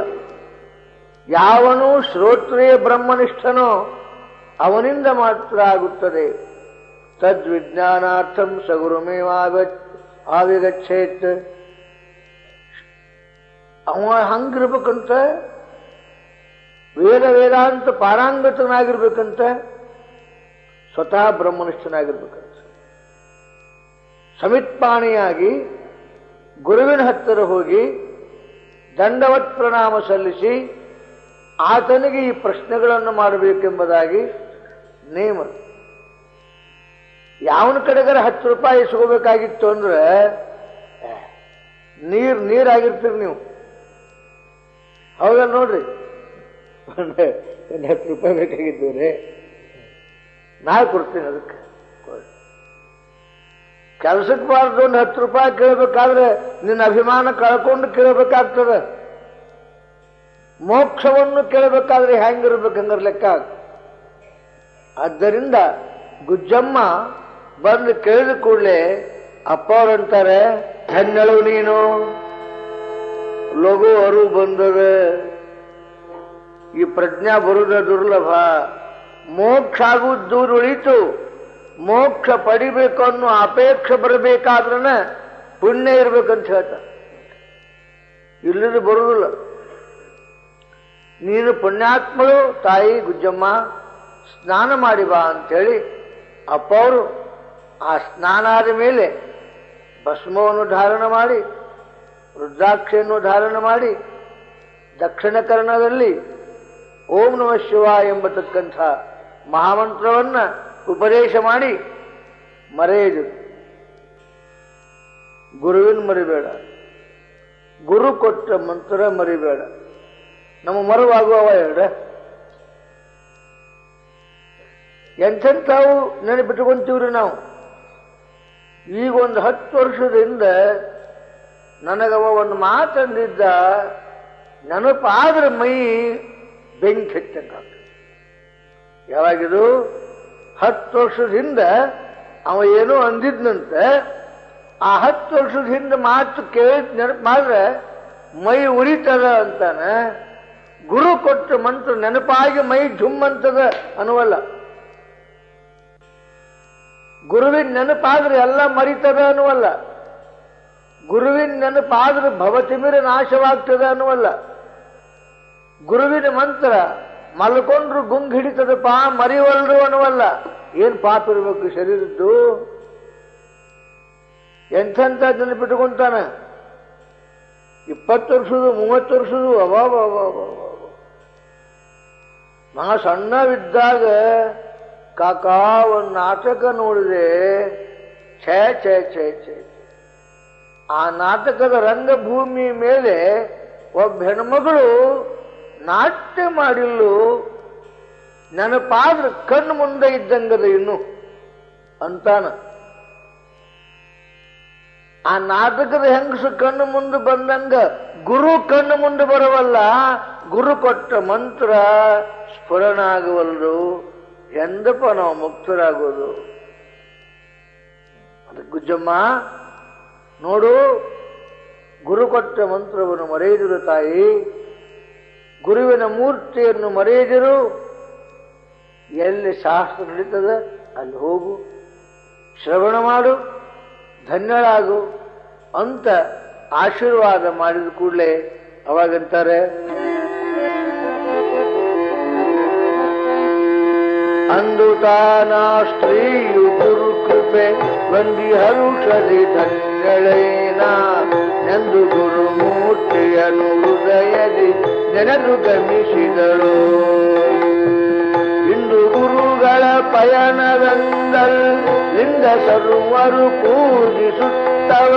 ಯಾವನು ಶ್ರೋತ್ರಿಯ ಬ್ರಹ್ಮನಿಷ್ಠನೋ ಅವನಿಂದ ಮಾತ್ರ ಆಗುತ್ತದೆ. ತದ್ವಿಜ್ಞಾನಾರ್ಥಂ ಸಗುರುಮೇವ ಆವಿಗಚ್ಚೇತ್. ಅವ ಹಂಗಿರ್ಬೇಕಂತ, ವೇದಾಂತ ಪಾರಾಂಗತನಾಗಿರ್ಬೇಕಂತ, ಸ್ವತಃ ಬ್ರಹ್ಮನಿಷ್ಠನಾಗಿರ್ಬೇಕಂತ. ಸಮಿತ್ಪಾಣಿಯಾಗಿ ಗುರುವಿನ ಹತ್ತಿರ ಹೋಗಿ ದಂಡವತ್ ಪ್ರಣಾಮ ಸಲ್ಲಿಸಿ ಆತನಿಗೆ ಈ ಪ್ರಶ್ನೆಗಳನ್ನು ಮಾಡಬೇಕೆಂಬುದಾಗಿ ನೇಮ. ಯಾವನ ಕಡೆಗಾರ 10 ರೂಪಾಯಿ ಇಸ್ಕೋಬೇಕಾಗಿತ್ತು ಅಂದ್ರೆ ನೀರಾಗಿರ್ತೀರಿ ನೀವು. ಹೌದಲ್ಲ ನೋಡ್ರಿ, ಒಂದು 10 ರೂಪಾಯಿ ಬೇಕಾಗಿದ್ದು ರೀ, ನಾ ಕೊಡ್ತೀನಿ. ಅದಕ್ಕೆ ಕೆಲಸಕ್ಕೆ ಬಾರ್ದು ಒಂದು 10 ರೂಪಾಯಿ ಕೇಳಬೇಕಾದ್ರೆ ನಿನ್ನ ಅಭಿಮಾನ ಕಳ್ಕೊಂಡು ಕೇಳಬೇಕಾಗ್ತದೆ. ಮೋಕ್ಷವನ್ನು ಕೇಳಬೇಕಾದ್ರೆ ಹೆಂಗಿರ್ಬೇಕು ಹಂಗಾರ ಲೆಕ್ಕ. ಆದ್ದರಿಂದ ಗುಜ್ಜಮ್ಮ ಬಂದು ಕೇಳಿದ ಕೂಡಲೇ ಅಪ್ಪ ಅವ್ರಂತಾರೆ, ಧನ್ಯಳು ನೀನು, ಲಘು ಅರು ಬಂದದ, ಈ ಪ್ರಜ್ಞಾ ಬರುದ ದುರ್ಲಭ, ಮೋಕ್ಷ ಆಗುವುದು ದೂರ ಉಳಿತು. ಮೋಕ್ಷ ಪಡಿಬೇಕು ಅನ್ನೋ ಅಪೇಕ್ಷೆ ಬರಬೇಕಾದ್ರನ ಪುಣ್ಯ ಇರ್ಬೇಕಂತ ಹೇಳ್ತಾರೆ. ಇಲ್ಲದ ಬರುವುದಿಲ್ಲ. ನೀನು ಪುಣ್ಯಾತ್ಮಳು ತಾಯಿ ಗುಜ್ಜಮ್ಮ, ಸ್ನಾನ ಮಾಡಿ ಬಾ ಅಂತೇಳಿ ಅಪ್ಪ ಅವರು ಆ ಸ್ನಾನ ಆದ ಮೇಲೆ ಭಸ್ಮವನ್ನು ಧಾರಣ ಮಾಡಿ, ರುದ್ರಾಕ್ಷಿಯನ್ನು ಧಾರಣ ಮಾಡಿ, ದಕ್ಷಿಣ ಕರ್ಣದಲ್ಲಿ ಓಂ ನಮಃ ಶಿವಾಯ ಎಂಬತಕ್ಕಂಥ ಮಹಾಮಂತ್ರವನ್ನ ಉಪದೇಶ ಮಾಡಿ ಮರೆಯದು. ಗುರುವಿನ ಮರಿಬೇಡ, ಗುರು ಕೊಟ್ಟ ಮಂತ್ರ ಮರಿಬೇಡ. ನಮ್ಮ ಮರುವಾಗುವವ ಹೇಳ್ರ ಎಂಥವು ನೆನಪಿಟ್ಕೊಂತೀವ್ರಿ ನಾವು. ಈಗ ಒಂದು 10 ವರ್ಷದಿಂದ ನನಗವ ಒಂದು ಮಾತಂದಿದ್ದ ನೆನಪಾದ್ರೆ ಮೈ ಬೆಂಕಿ ಹಚ್ಚಂಗಾಗ್ತದೆ. ಯಾವಾಗಿದು 10 ವರ್ಷದ ಹಿಂದೆ ಅವ ಏನೋ ಅಂದಿದ್ನಂತೆ. ಆ 10 ವರ್ಷದ ಹಿಂದೆ ಮಾತು ಕೇಳಿ ನೆನಪು ಮಾಡಿದ್ರೆ ಮೈ ಉರಿತದ ಅಂತಾನೆ. ಗುರು ಕೊಟ್ಟ ಮಂತ್ರ ನೆನಪಾಗಿ ಮೈ ಝುಮ್ಮಂತದ ಅನ್ನುವಲ್ಲ. ಗುರುವಿನ ನೆನಪಾದ್ರೆ ಎಲ್ಲ ಮರಿತದ ಅನ್ನುವಲ್ಲ. ಗುರುವಿನ ನೆನಪಾದ್ರೆ ಭವತಿಮಿರ ನಾಶವಾಗ್ತದ ಅನ್ನುವಲ್ಲ. ಗುರುವಿನ ಮಂತ್ರ ಮಲ್ಕೊಂಡ್ರು ಗುಂಗ್ ಹಿಡಿತದಪ್ಪ, ಮರಿವಲ್ರು ಅನ್ನುವಲ್ಲ. ಏನ್ ಪಾಪ ಇರಬೇಕು ಶರೀರದ್ದು. ಎಂಥೆಂಥ ನೆನಪಿಟ್ಟುಕೊಂತಾನೆ. 20 ವರ್ಷದ 30 ವರ್ಷದ ಅಬಾಬಾಬಾಬಾ. ನಾ ಸಣ್ಣವಿದ್ದಾಗ ಕಾಕಾ ಒಂದು ನಾಟಕ ನೋಡಿದೆ. ಛೇ ಛೇ ಛೇ ಛೇ. ಆ ನಾಟಕದ ರಂಗಭೂಮಿ ಮೇಲೆ ಒಬ್ಬ ಹೆಣ್ಮಗಳು ನಾಟ್ಯ ಮಾಡಿಲ್ಲು, ನೆನಪಾದ್ರೆ ಕಣ್ಣು ಮುಂದೆ ಇದ್ದಂಗದ ಇನ್ನು ಅಂತಾನ. ಆ ನಾಟಕದ ಹೆಂಗಸು ಕಣ್ಣು ಮುಂದೆ ಬಂದಂಗ ಗುರು ಕಣ್ಣು ಮುಂದೆ ಬರವಲ್ಲ. ಗುರು ಕೊಟ್ಟ ಮಂತ್ರ ಸ್ಫುರಣ ಆಗುವಲ್ರು. ಎಂದಪ್ಪ ನಾವು ಮುಕ್ತರಾಗೋದು? ಅದಕ್ಕೆ ಗುಜ್ಜಮ್ಮ ನೋಡು, ಗುರು ಕೊಟ್ಟ ಮಂತ್ರವನ್ನು ಮರೆಯದಿರು ತಾಯಿ. ಗುರುವಿನ ಮೂರ್ತಿಯನ್ನು ಮರೆಯದಿರು. ಎಲ್ಲಿ ಶಾಸ್ತ್ರ ನಡೀತದ ಅಲ್ಲಿ ಹೋಗು, ಶ್ರವಣ ಮಾಡು, ಧನ್ಯಳಾಗು ಅಂತ ಆಶೀರ್ವಾದ ಮಾಡಿದ ಕೂಡಲೇ ಅವಾಗಂತಾರೆ, ಅಂದು ತಾನಾ ಸ್ತ್ರೀಯು ಗುರು ಕೃಪೆ ಬಂದಿ ಹರುಷದಿ ಧನ್ಯಳೇನ ನೆಂದು ಗುರುಮೂರ್ತಿಯನ್ನು ಹೃದಯದಿ ನೆನೆದು ಗಮಿಸಿದಳು. ಇಂದು ಗುರುಗಳ ಪಯಣವೆಂದಲ್ಲಿಂದ ಸರ್ವರು ಪೂಜಿಸುತ್ತವ.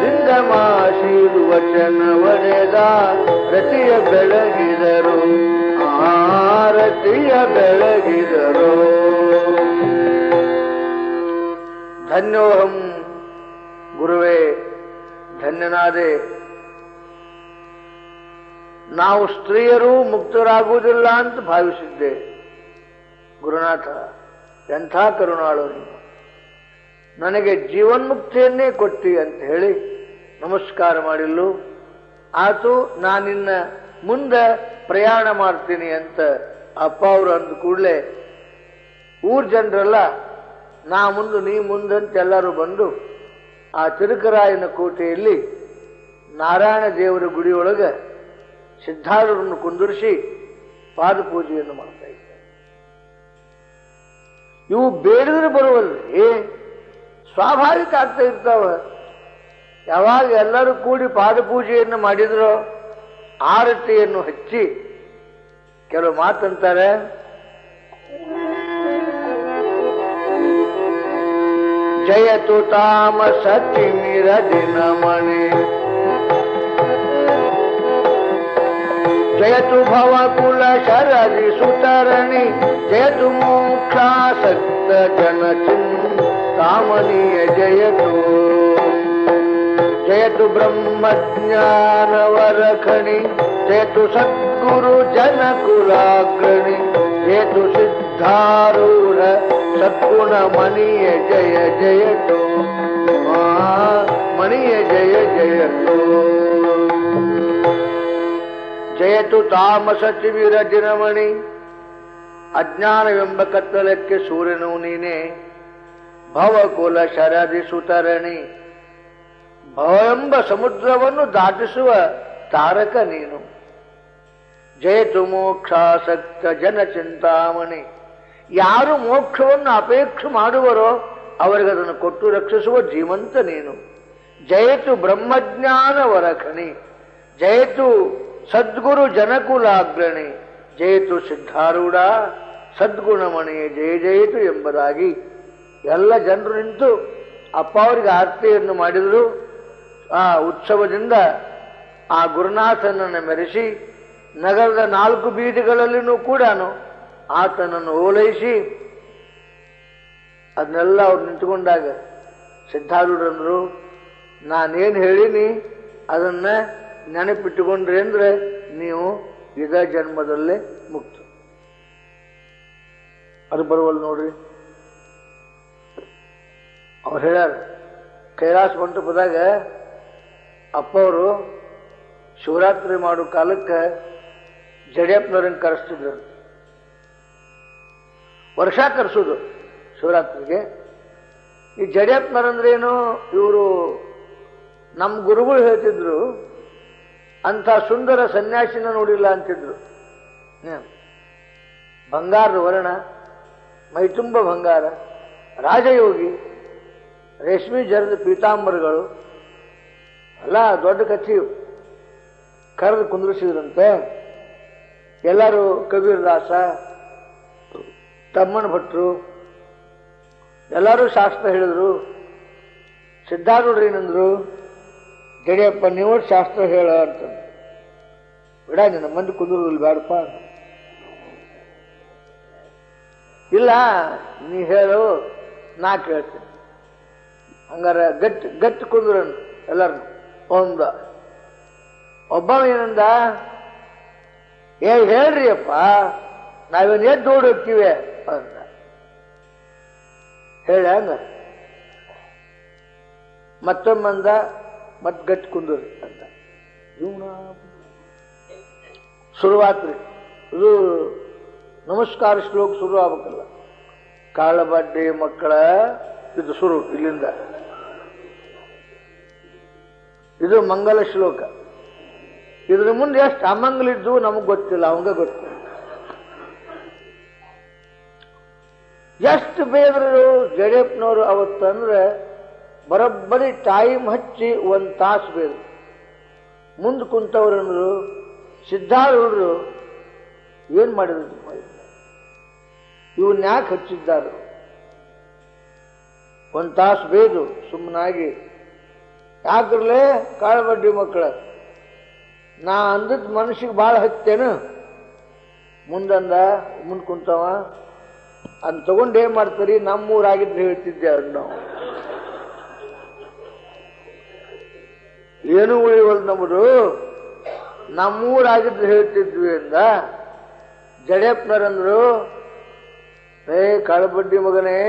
ಲಿಂಗ ಮಾಶೀರು ವಚನ ಒಡೆದ ರತಿಯ ಬೆಳಗಿದರು. ಆರತಿಯ ಬೆಳಗಿದರು. ಧನ್ಯೋಹಂ ಗುರುವೇ, ಧನ್ಯನಾದೆ. ನಾವು ಸ್ತ್ರೀಯರು ಮುಕ್ತರಾಗುವುದಿಲ್ಲ ಅಂತ ಭಾವಿಸಿದ್ದೆ. ಗುರುನಾಥ, ಎಂಥ ಕರುಣಾಳು ನೀನು, ನನಗೆ ಜೀವನ್ಮುಕ್ತಿಯನ್ನೇ ಕೊಟ್ಟಿ ಅಂತ ಹೇಳಿ ನಮಸ್ಕಾರ ಮಾಡಿಲ್ಲು. ಆತು, ನಾನಿನ್ನ ಮುಂದೆ ಪ್ರಯಾಣ ಮಾಡ್ತೀನಿ ಅಂತ ಅಪ್ಪ ಅವರು ಅಂದ ಕೂಡಲೇ ಊರ್ ಜನರೆಲ್ಲ ನಾ ಮುಂದೆ ನೀ ಮುಂದಂತ ಎಲ್ಲರೂ ಬಂದು ಆ ತಿರುಕರಾಯನ ಕೋಟೆಯಲ್ಲಿ ನಾರಾಯಣ ದೇವರ ಗುಡಿಯೊಳಗೆ ಸಿದ್ಧಾರೂಢರನ್ನು ಕುಂದಿರಿಸಿ ಪಾದಪೂಜೆಯನ್ನು ಮಾಡ್ತಾ ಇದ್ದಾರೆ. ಇವು ಬೇಡಿದ್ರೆ ಬರುವಲ್ರಿ, ಸ್ವಾಭಾವಿಕ ಆಗ್ತಾ ಇರ್ತಾವ. ಯಾವಾಗ ಎಲ್ಲರೂ ಕೂಡಿ ಪಾದಪೂಜೆಯನ್ನು ಮಾಡಿದ್ರೋ ಆರತಿಯನ್ನು ಹಚ್ಚಿ ಕೆಲವು ಮಾತಂತಾರೆ. ಜಯತು ತಾಮಸ ತಿಮಿರ ದಿನಮಣಿ ಜಯತು ಭವಕುಲ ಶರದಿ ಸುತರಣಿ ಜಯತು ಮೋಕ್ಷಾಸಕ್ತ ಜನ ಚಿಂತಾಮಣಿಯ ಜಯತು ಜಯತು ಬ್ರಹ್ಮಜ್ಞಾನವರಖಣಿ ಜಯತು ಸದ್ಗುರು ಜನಕುಲಾಗ್ರಣಿ ಜಯತು ಸಿದ್ಧಾರೂಢ ಸದ್ಗುಣ ಮಣಿಯ ಜಯ ಜಯತು ಮಣಿಯ ಜಯ ಜಯತು ಜಯತು ತಾಮಸ ತಿಮಿರ ದಿನಮಣಿ ಅಜ್ಞಾನವೆಂಬ ಕತ್ತಲಕ್ಕೆ ಸೂರ್ಯನು ನೀನೆ ಭವಕುಲ ಶರದಿ ಸುತರಣಿ ಭವೆಂಬ ಸಮುದ್ರವನ್ನು ದಾಟಿಸುವ ತಾರಕ ನೀನು ಜಯತು ಮೋಕ್ಷಾಸಕ್ತ ಜನ ಚಿಂತಾಮಣಿ ಯಾರು ಮೋಕ್ಷವನ್ನು ಅಪೇಕ್ಷೆ ಮಾಡುವರೋ ಅವರಿಗೆ ಅದನ್ನು ಕೊಟ್ಟು ರಕ್ಷಿಸುವ ಜೀವಂತ ನೀನು ಜಯತು ಬ್ರಹ್ಮಜ್ಞಾನ ವರಖಣಿ ಜಯತು ಸದ್ಗುರು ಜನಕುಲಾಗ್ರಣಿ ಜಯತು ಸಿದ್ಧಾರೂಢ ಸದ್ಗುಣಮಣಿ ಜಯ ಜಯತು ಎಂಬುದಾಗಿ ಎಲ್ಲ ಜನರು ನಿಂತು ಅಪ್ಪ ಅವರಿಗೆ ಆರತಿಯನ್ನು ಮಾಡಿದರು. ಆ ಉತ್ಸವದಿಂದ ಆ ಗುರುನಾಥನನ್ನು ಮೆರೆಸಿ ನಗರದ 4 ಬೀದಿಗಳಲ್ಲಿನೂ ಕೂಡ ಆತನನ್ನು ಓಲೈಸಿ ಅದನ್ನೆಲ್ಲ ಅವ್ರು ನಿಂತುಕೊಂಡಾಗ ಸಿದ್ಧಾರೂಢರಂದ್ರು, ನಾನೇನು ಹೇಳಿನಿ ಅದನ್ನ ನೆನಪಿಟ್ಟುಕೊಂಡ್ರಿ ಅಂದ್ರೆ ನೀವು ಇದೇ ಜನ್ಮದಲ್ಲೇ ಮುಕ್ತ. ಅದು ಬರುವಲ್ ನೋಡ್ರಿ. ಅವ್ರು ಹೇಳ್ಯಾರ ಕೈಲಾಸ ಮಂಟಪದಾಗ ಅಪ್ಪ ಅವರು ಶಿವರಾತ್ರಿ ಮಾಡೋ ಕಾಲಕ್ಕೆ ಜಡಿಯಪ್ಪನವ್ರನ್ನ ಕರೆಸ್ತಿದ್ರು. ವರ್ಷ ಕರೆಸೋದು ಶಿವರಾತ್ರಿಗೆ. ಈ ಜಡಿಯಪ್ಪನವ್ರಂದ್ರೇನು, ಇವರು ನಮ್ಮ ಗುರುಗಳು ಹೇಳ್ತಿದ್ರು, ಅಂಥ ಸುಂದರ ಸನ್ಯಾಸಿನ ನೋಡಿಲ್ಲ ಅಂತಿದ್ರು. ಬಂಗಾರದ ವರ್ಣ, ಮೈತುಂಬ ಬಂಗಾರ, ರಾಜಯೋಗಿ, ರೇಷ್ಮೆ ಜರದ ಪೀತಾಂಬರಗಳು ಅಲ್ಲ, ದೊಡ್ಡ ಕಥೆಯು. ಕರೆದು ಕುಂದ್ರಿಸಿದ್ರಂತೆ. ಎಲ್ಲರೂ ಕಬೀರದಾಸ, ತಮ್ಮನ ಭಟ್ರು ಎಲ್ಲರೂ ಶಾಸ್ತ್ರ ಹೇಳಿದ್ರು. ಸಿದ್ಧಾರೂಢರು ಏನಂದ್ರು, ಜಡಿಯಪ್ಪ ನೀವು ಶಾಸ್ತ್ರ ಹೇಳ ಅಂತ. ಬಿಡ ನಿನ್ನ ಮಂದಿ ಕುಂದ್ರದಲ್ಲಿ ಬೇಡಪ್ಪ. ಇಲ್ಲ ನೀ ಹೇಳು, ನಾ ಕೇಳ್ತೀನಿ. ಹಂಗಾರ ಗಟ್ಟಿ ಕುಂದ್ರನ್ ಎಲ್ಲಾರು. ಒಬ್ಬ ಏನಂದ, ಹೇಳ್ರಿ ಅಪ್ಪ, ನಾವೇನು ಎದ್ದು ಓಡಿ ಹೋಗ್ತೀವಿ ಅಂತ ಹೇಳ. ಹಂಗ ಮತ್ತೊಮ್ಮಂದ ಮತ್ ಗಟ್ಟಿ ಕುಂದ್ರಿ ಅಂತ. ಶುರುವಾತ್ರಿ. ಇದು ನಮಸ್ಕಾರ ಶ್ಲೋಕ ಶುರು ಆಗ್ಬೇಕಲ್ಲ. ಕಾಳಬಡ್ಡಿ ಮಕ್ಕಳ ಇದು ಶುರು ಇಲ್ಲಿಂದ. ಇದು ಮಂಗಲ ಶ್ಲೋಕ. ಇದ್ರ ಮುಂದೆ ಎಷ್ಟು ಅಮಂಗಲಿದ್ದು ನಮಗ್ ಗೊತ್ತಿಲ್ಲ, ಅವಂಗ ಗೊತ್ತಿಲ್ಲ. ಎಷ್ಟು ಬೇದರು ಜಡಿಯಪ್ಪನವರು ಅವತ್ತಂದ್ರೆ ಬರೋಬ್ಬರಿ ಟೈಮ್ ಹಚ್ಚಿ 1 ತಾಸು ಬೇರು. ಮುಂದೆ ಕುಂತವ್ರಂದ್ರು ಸಿದ್ಧಾರೂಢರು ಏನ್ ಮಾಡಿದ್ರು, ಇವನ್ ಯಾಕೆ ಹಚ್ಚಿದ್ದಾರೆ? 1 ತಾಸು ಬೇದು ಸುಮ್ಮನಾಗಿ. ಯಾಕ್ರಲೇ ಕಾಳಬಡ್ಡಿ ಮಕ್ಕಳ, ನಾ ಅಂದದ್ ಮನುಷ್ಯಗೆ ಭಾಳ ಹತ್ತೇನು? ಮುಂದಂದ ಮುಂದ್ ಕುಂತವ ಅದ್ ತಗೊಂಡು ಏನ್ ಮಾಡ್ತಾರಿ, ನಮ್ಮೂರಾಗಿದ್ರೆ ಹೇಳ್ತಿದ್ದೆ ಅವ್ರು. ನಾವು ಏನು ಉಳಿವಲ್ ನಮ್ಮದು, ನಮ್ಮೂರಾಗಿದ್ರೆ ಹೇಳ್ತಿದ್ವಿ ಅಂದ. ಜಡಿಯಪ್ಪನರಂದ್ರು, ಕಾಳಬಡ್ಡಿ ಮಗನೇ,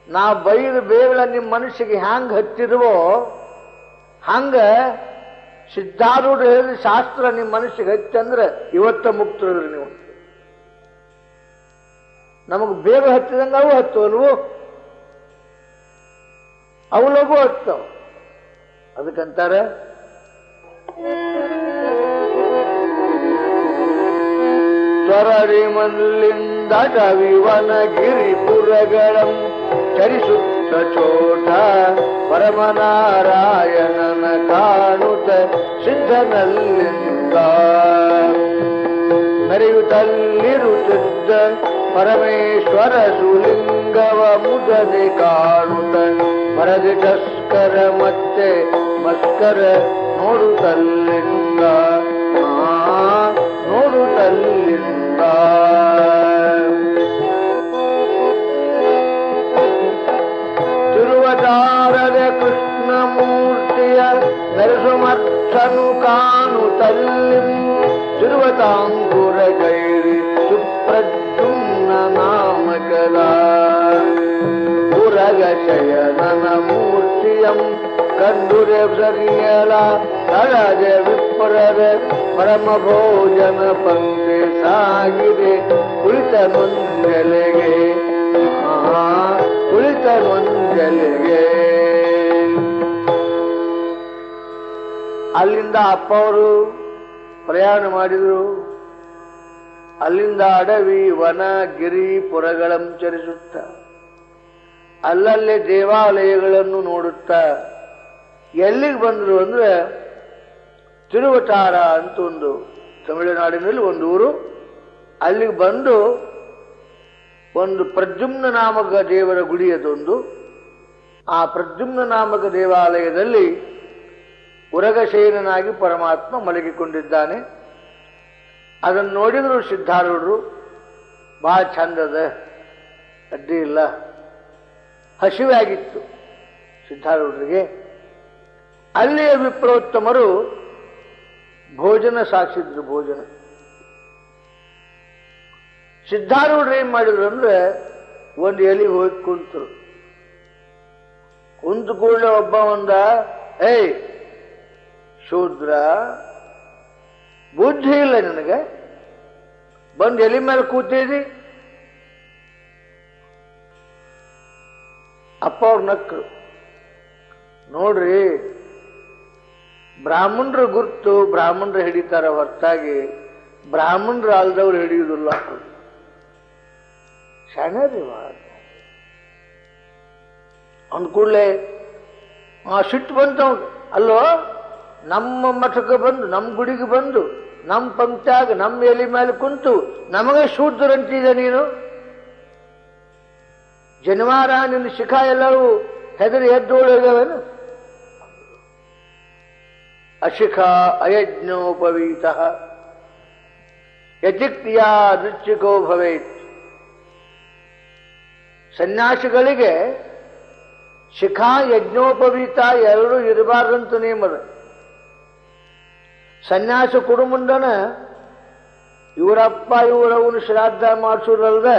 ನಾ ಬೈದ ಬೇಗಳ ನಿಮ್ಮ ಮನುಷ್ಯಗೆ ಹ್ಯಾಂಗ ಹತ್ತಿರುವೋ ಹಂಗ ಸಿದ್ಧಾರೂಢ ಹೇಳಿದ ಶಾಸ್ತ್ರ ನಿಮ್ಮ ಮನುಷ್ಯಗೆ ಹಚ್ಚಂದ್ರೆ ಇವತ್ತ ಮುಕ್ತರಿದ್ರಿ ನೀವು. ನಮಗ್ ಬೇಗ ಹತ್ತಿದಂಗ ಅವು ಹತ್ತುವಲ್ವು, ಅವು ಲಘು ಹತ್ತವ. ಅದಕ್ಕಂತಾರೆ ತ್ವರರಿ ಮಲ್ಲಿಂದಟವಿವನ ಗಿರಿಪುರಗಳಂ ಚರಿಸುತ್ತ ಚೋಟ ಪರಮನಾರಾಯಣನ ಕಾಣುತ್ತ ಸಿದ್ಧನಲ್ಲಿಂದ ಮೆರೆಯುತ್ತಲ್ಲಿರುತ್ತಿದ್ದ ಪರಮೇಶ್ವರ ಸುಲಿಂಗವ ಮುದದೆ ಕಾಣುತ್ತ ಮರದಿ ಟಸ್ಕರ ಮತ್ತೆ ಮಸ್ಕರ ನೋಡುತ್ತಲ್ಲಿಂದ ನೋಡುತ್ತಲ್ಲಿಂದ ತಿರುವತಾರದ ಕೃಷ್ಣ ಮೂರ್ತಿಯ ಮೆರೆಸುಮರ್ಥನು ಕಾಣುತ್ತಲ್ಲಿ ತಿರುವತಾಂಗುರ ಗೈರಿ ಸುಪ್ರದ್ಯುಮ್ನ ನಾಮಕಲ ಪುರಗ ಶಯನನ ಮೂರ್ತಿಯಂ ಕಂಡುರೆ ಸರಿಯಲ ತಳಜ ವಿಪ್ರದ ಪರಮ ಭೋಜನ ಪಂಕ್ತಿ ಸಾಗಿದೆ ಕುಳಿತ ನೊಂದೆಲೆಗೆ ಕುಳಿತ ನೊಂದೆಲೆಗೆ. ಅಲ್ಲಿಂದ ಅಪ್ಪ ಅವರು ಪ್ರಯಾಣ ಮಾಡಿದರು. ಅಲ್ಲಿಂದ ಅಡವಿ ವನ ಗಿರಿ ಪುರಗಳಂ ಚರಿಸುತ್ತ ಅಲ್ಲಲ್ಲೇ ದೇವಾಲಯಗಳನ್ನು ನೋಡುತ್ತಾ ಎಲ್ಲಿಗೆ ಬಂದರು ಅಂದ್ರೆ ತಿರುವತಾರ ಅಂತ ಒಂದು ತಮಿಳುನಾಡಿನಲ್ಲಿ ಒಂದು ಊರು. ಅಲ್ಲಿಗೆ ಬಂದು ಒಂದು ಪ್ರದ್ಯುಮ್ನ ನಾಮಕ ದೇವರ ಗುಡಿ ಅದೊಂದು. ಆ ಪ್ರದ್ಯುಮ್ನ ನಾಮಕ ದೇವಾಲಯದಲ್ಲಿ ಉರಗಶಯನನಾಗಿ ಪರಮಾತ್ಮ ಮಲಗಿಕೊಂಡಿದ್ದಾನೆ. ಅದನ್ನು ನೋಡಿದ್ರು ಸಿದ್ಧಾರೂಢರು. ಬಹಳ ಚಂದದ, ಅಡ್ಡಿ ಇಲ್ಲ. ಹಸಿವೆ ಆಗಿತ್ತು ಸಿದ್ಧಾರೂಢರಿಗೆ. ಅಲ್ಲಿಯ ವಿಪ್ರೋತ್ತಮರು ಭೋಜನ ಸಾಕ್ಷಿದ್ರು. ಭೋಜನ ಸಿದ್ಧಾರೂಢರು ಏನ್ ಮಾಡಿದ್ರು ಅಂದ್ರೆ ಒಂದು ಎಲಿಗೆ ಹೋಗಿ ಕುಂತರು. ಕುಂತು ಕೂಡಲೇ ಒಬ್ಬ ಒಂದ, ಏಯ್ ಶೂದ್ರ, ಬುದ್ಧಿ ಇಲ್ಲ ನಿನಗೆ, ಬಂದು ಎಲಿ ಮೇಲೆ ಕೂತಿದಿ. ಅಪ್ಪ ಅವ್ರ ನಕ್ಕರು. ನೋಡ್ರಿ, ಬ್ರಾಹ್ಮಣರ ಗುರ್ತು ಬ್ರಾಹ್ಮಣರು ಹಿಡಿತಾರ ಹೊರತಾಗಿ ಬ್ರಾಹ್ಮಣರು ಅಲ್ದವ್ರು ಹಿಡಿಯುವುದಿಲ್ಲ. ಶಾಣರಿ ಅಂದ ಕೂಡಲೇ ಸಿಟ್ಟು ಬಂತು. ಅಲ್ಲೋ, ನಮ್ಮ ಮಠಕ್ಕೆ ಬಂದು, ನಮ್ಮ ಗುಡಿಗೆ ಬಂದು, ನಮ್ಮ ಪಂಕ್ತಿಯಾಗ ನಮ್ಮ ಎಲಿ ಮೇಲೆ ಕುಂತು ನಮಗೆ ಶೂದ್ರಂತಿದೆ ನೀನು. ಜನಿವಾರ ನಿನ್ನ ಶಿಖ ಎಲ್ಲರೂ ಹೆದರಿ ಎದ್ದೋಳಗವೇನು? ಅಶಿಖ ಅಯಜ್ಞೋಪವೀತ ಯಜಿಕ್ತಿಯಾ ದೃಚ್ಚಿಕೋ ಭವೇತ್. ಸನ್ಯಾಸಿಗಳಿಗೆ ಶಿಖಾ ಯಜ್ಞೋಪವೀತ ಎರಡೂ ಇರಬಾರ್ದಂತ ನೇಮದ. ಸನ್ಯಾಸ ಕುಡುಮುಂಡನ ಇವರಪ್ಪ ಇವರವನು ಶ್ರಾದ್ದ ಮಾಡಿಸೋದಲ್ದ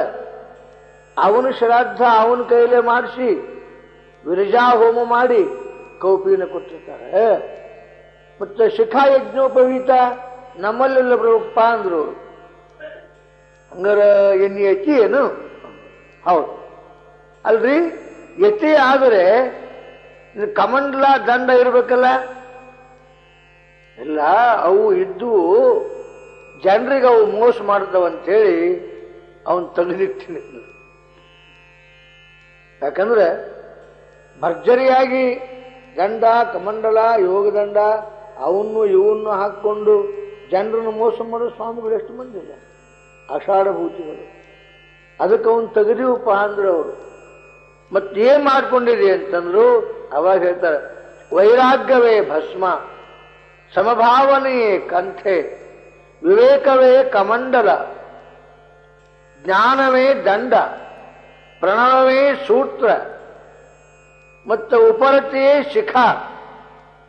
ಅವನು ಶ್ರಾದ್ದ ಅವನ ಕೈಲೇ ಮಾಡಿಸಿ ವಿರಜಾ ಹೋಮ ಮಾಡಿ ಕೌಪಿನ ಕೊಟ್ಟಿರ್ತಾರೆ. ಮತ್ತೆ ಶಿಖಾ ಯಜ್ಞೋಪವೀತ ನಮ್ಮಲ್ಲೆಲ್ಲ ಬರಪ್ಪ ಅಂದ್ರು. ಹಂಗಾರ ಎಣ್ಣೆ ಎತ್ತಿ ಏನು? ಹೌದು ಅಲ್ರಿ, ಎತ್ತಿ ಆದರೆ ಕಮಂಡಲ ದಂಡ ಇರ್ಬೇಕಲ್ಲ. ಇಲ್ಲ, ಅವು ಇದ್ದು ಜನರಿಗೆ ಅವು ಮೋಸ ಮಾಡ್ತಾವಂತೇಳಿ ಅವನ್ ತೆಗೆದಿಟ್ಟಿನಿ. ಯಾಕಂದ್ರೆ ಭರ್ಜರಿಯಾಗಿ ದಂಡ, ಕಮಂಡಲ, ಯೋಗದಂಡ ಅವನ್ನು ಇವನ್ನು ಹಾಕೊಂಡು ಜನರನ್ನು ಮೋಸ ಮಾಡೋ ಸ್ವಾಮಿಗಳು ಎಷ್ಟು ಮಂದಿ ಇಲ್ಲ, ಆಷಾಢಭೂತಿಗಳು. ಅದಕ್ಕೆ ಅವನು ತೆಗೆದಿವಪ್ಪ ಅಂದ್ರು ಅವರು. ಮತ್ತೇನ್ ಮಾಡ್ಕೊಂಡಿದೆ ಅಂತಂದ್ರು, ಅವಾಗ ಹೇಳ್ತಾರೆ, ವೈರಾಗ್ಯವೇ ಭಸ್ಮ, ಸಮಭಾವನೆಯೇ ಕಂಠೆ, ವಿವೇಕವೇ ಕಮಂಡಲ, ಜ್ಞಾನವೇ ದಂಡ, ಪ್ರಣವವೇ ಸೂತ್ರ, ಮತ್ತು ಉಪರತೆಯೇ ಶಿಖ.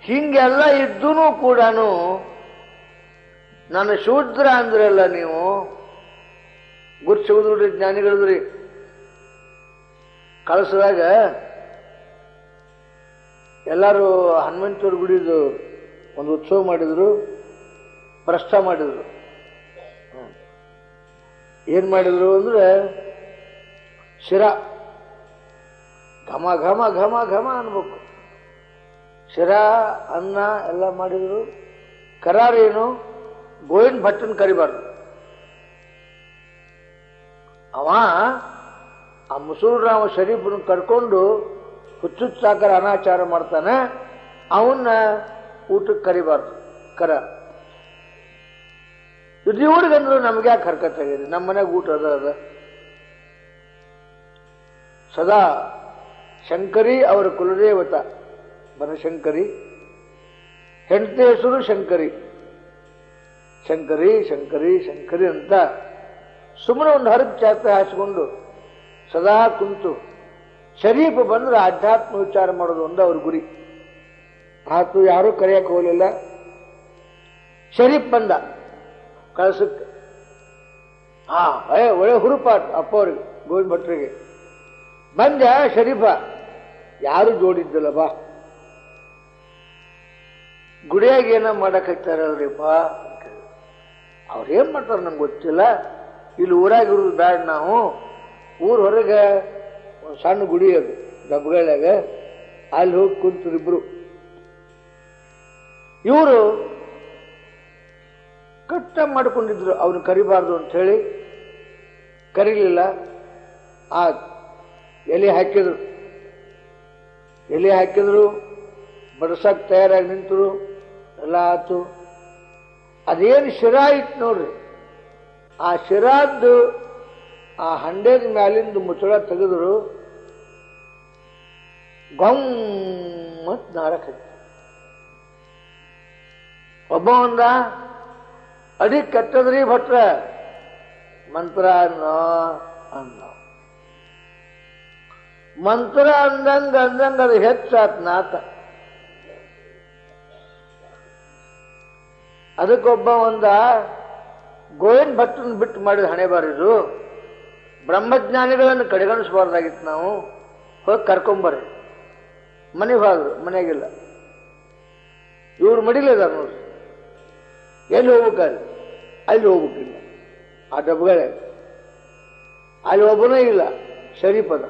ಹಿಂಗೆಲ್ಲ ಇದ್ದೂ ಕೂಡ ನನ್ನ ಶೂದ್ರ ಅಂದ್ರಲ್ಲ ನೀವು. ಗುರ್ಸುವುದ್ರಿ ಜ್ಞಾನಿಗಳಿದ್ರಿ. ಕಳಸದಾಗ ಎಲ್ಲರೂ ಹನುಮಂತೂರ್ ಗುಡಿದು ಒಂದು ಉತ್ಸವ ಮಾಡಿದ್ರು, ಪ್ರಸ್ಥ ಮಾಡಿದ್ರು. ಏನ್ ಮಾಡಿದ್ರು ಅಂದ್ರೆ ಶಿರ ಘಮ ಘಮ ಘಮ ಘಮ ಅನ್ಬೇಕು. ಶಿರ ಅನ್ನ ಎಲ್ಲ ಮಾಡಿದ್ರು. ಕರಾರೇನು, ಗೋವಿಂದ ಭಟ್ಟನ್ ಕರಿಬಾರ್ದು. ಅವ ಆ ಮುಸೂರ್ರಾಮ ಶರೀಫ್ನ ಕರ್ಕೊಂಡು ಹುಚ್ಚುಚ್ಚಾಕರ ಅನಾಚಾರ ಮಾಡ್ತಾನೆ. ಅವನ್ನ ಊಟಕ್ಕೆ ಕರಿಬಾರ್ದು. ಕರ ದೇವ್ರಿಗಂದ್ರು ನಮ್ಗೆ ಯಾಕೆ ಹರ್ಕತ್ತಾಗಿದೆ? ನಮ್ಮ ಮನೆಗೆ ಊಟ ಅದ ಸದಾ ಶಂಕರಿ ಅವರ ಕುಲದೇವತ ಬನಶಂಕರಿ, ಹೆಂಡತಿ ಹೆಸರು ಶಂಕರಿ. ಶಂಕರಿ ಶಂಕರಿ ಶಂಕರಿ ಅಂತ ಸುಮ್ಮನೆ ಒಂದು ಹರಕ್ ಚಾಪೆ ಹಾಸಿಕೊಂಡು ಸದಾ ಕುಂತು ಶರೀಫ್ ಬಂದ್ರೆ ಆಧ್ಯಾತ್ಮ ವಿಚಾರ ಮಾಡೋದು ಒಂದು ಅವ್ರ ಗುರಿ. ಆತು ಯಾರೂ ಕರೆಯಕ್ಕೆ ಹೋಗಲಿಲ್ಲ. ಶರೀಫ್ ಬಂದ ಕಳಸಕ್ಕೆ. ಒಳ್ಳೆ ಹುರುಪಾಟ್ ಅಪ್ಪ ಅವ್ರಿಗೆ, ಗೋವಿಂದ ಭಟ್ರಿಗೆ. ಬಂದ ಶರೀಫ, ಯಾರು ಜೋಡಿದ್ದಿಲ್ಲ, ಬಾ ಗುಡಿಯಾಗ ಏನ ಮಾಡಕ್ ಹಚ್ಚಾರಲ್ರಿಪ್ಪ. ಅವ್ರೇನ್ ಮಾಡ್ತಾರ ನಂಗೆ ಗೊತ್ತಿಲ್ಲ. ಇಲ್ಲಿ ಊರಾಗಿರೋದು ಬ್ಯಾಡ, ನಾವು ಊರ್ ಹೊರಗೆ ಒಂದು ಸಣ್ಣ ಗುಡಿ ಅದು ಡಬ್ಗಳಾಗ, ಅಲ್ಲಿ ಹೋಗಿ ಕುಂತರಿಬ್ರು. ಇವರು ಕಟ್ಟ ಮಾಡ್ಕೊಂಡಿದ್ರು ಅವನು ಕರಿಬಾರ್ದು ಅಂತ ಹೇಳಿ. ಕರೀಲಿಲ್ಲ. ಆ ಎಲೆ ಹಾಕಿದ್ರು, ಬಡಸಕ್ ತಯಾರಾಗಿ ನಿಂತರು, ಎಲ್ಲ ಆತು. ಅದೇನು ಶಿರಾ ಇತ್ತು ನೋಡ್ರಿ, ಆ ಶಿರಾದ್ದು ಆ ಹಂಡೆದ ಮ್ಯಾಲಿಂದ ಮುಚ್ಚಳ ತೆಗೆದ್ರು, ಗಮ್ಮತ್ ನಾರಕ್ ಹಚ್ಚ. ಒಬ್ಬ ಒಂದ ಅಡಿ ಕಟ್ಟದ್ರಿ ಭಟ್ರ, ಮಂತ್ರ ಅಂದ. ಮಂತ್ರ ಅಂದಂಗ ಅದು ಹೆಚ್ಚಾತ್ ನಾತ. ಅದಕ್ಕೊಬ್ಬ ಒಂದ ಗೋವಿಂದ ಭಟ್ಟನ ಬಿಟ್ಟು ಮಾಡಿದ ಹಣೆ ಬಾರಿದು. ಬ್ರಹ್ಮಜ್ಞಾನಿಗಳನ್ನು ಕಡೆಗಣಿಸಬಾರ್ದಾಗಿತ್ತು ನಾವು. ಹೋಗಿ ಕರ್ಕೊಂಬರ್ರಿ. ಮನೆಗೆ ಹೋದ್ರು, ಮನೆಯಾಗಿಲ್ಲ. ಇವ್ರು ಮಡಿಲಿದಾರ ನೋಡ್ರಿ. ಎಲ್ಲಿ ಹೋಗ್ಬೇಕಾದ್ರೆ ಅಲ್ಲಿ ಹೋಗ್ಬೇಕಿಲ್ಲ. ಆ ಡಬ್ಗಳೇ ಅಲ್ಲಿ ಒಬ್ಬನೇ ಇಲ್ಲ, ಶರೀಫದ.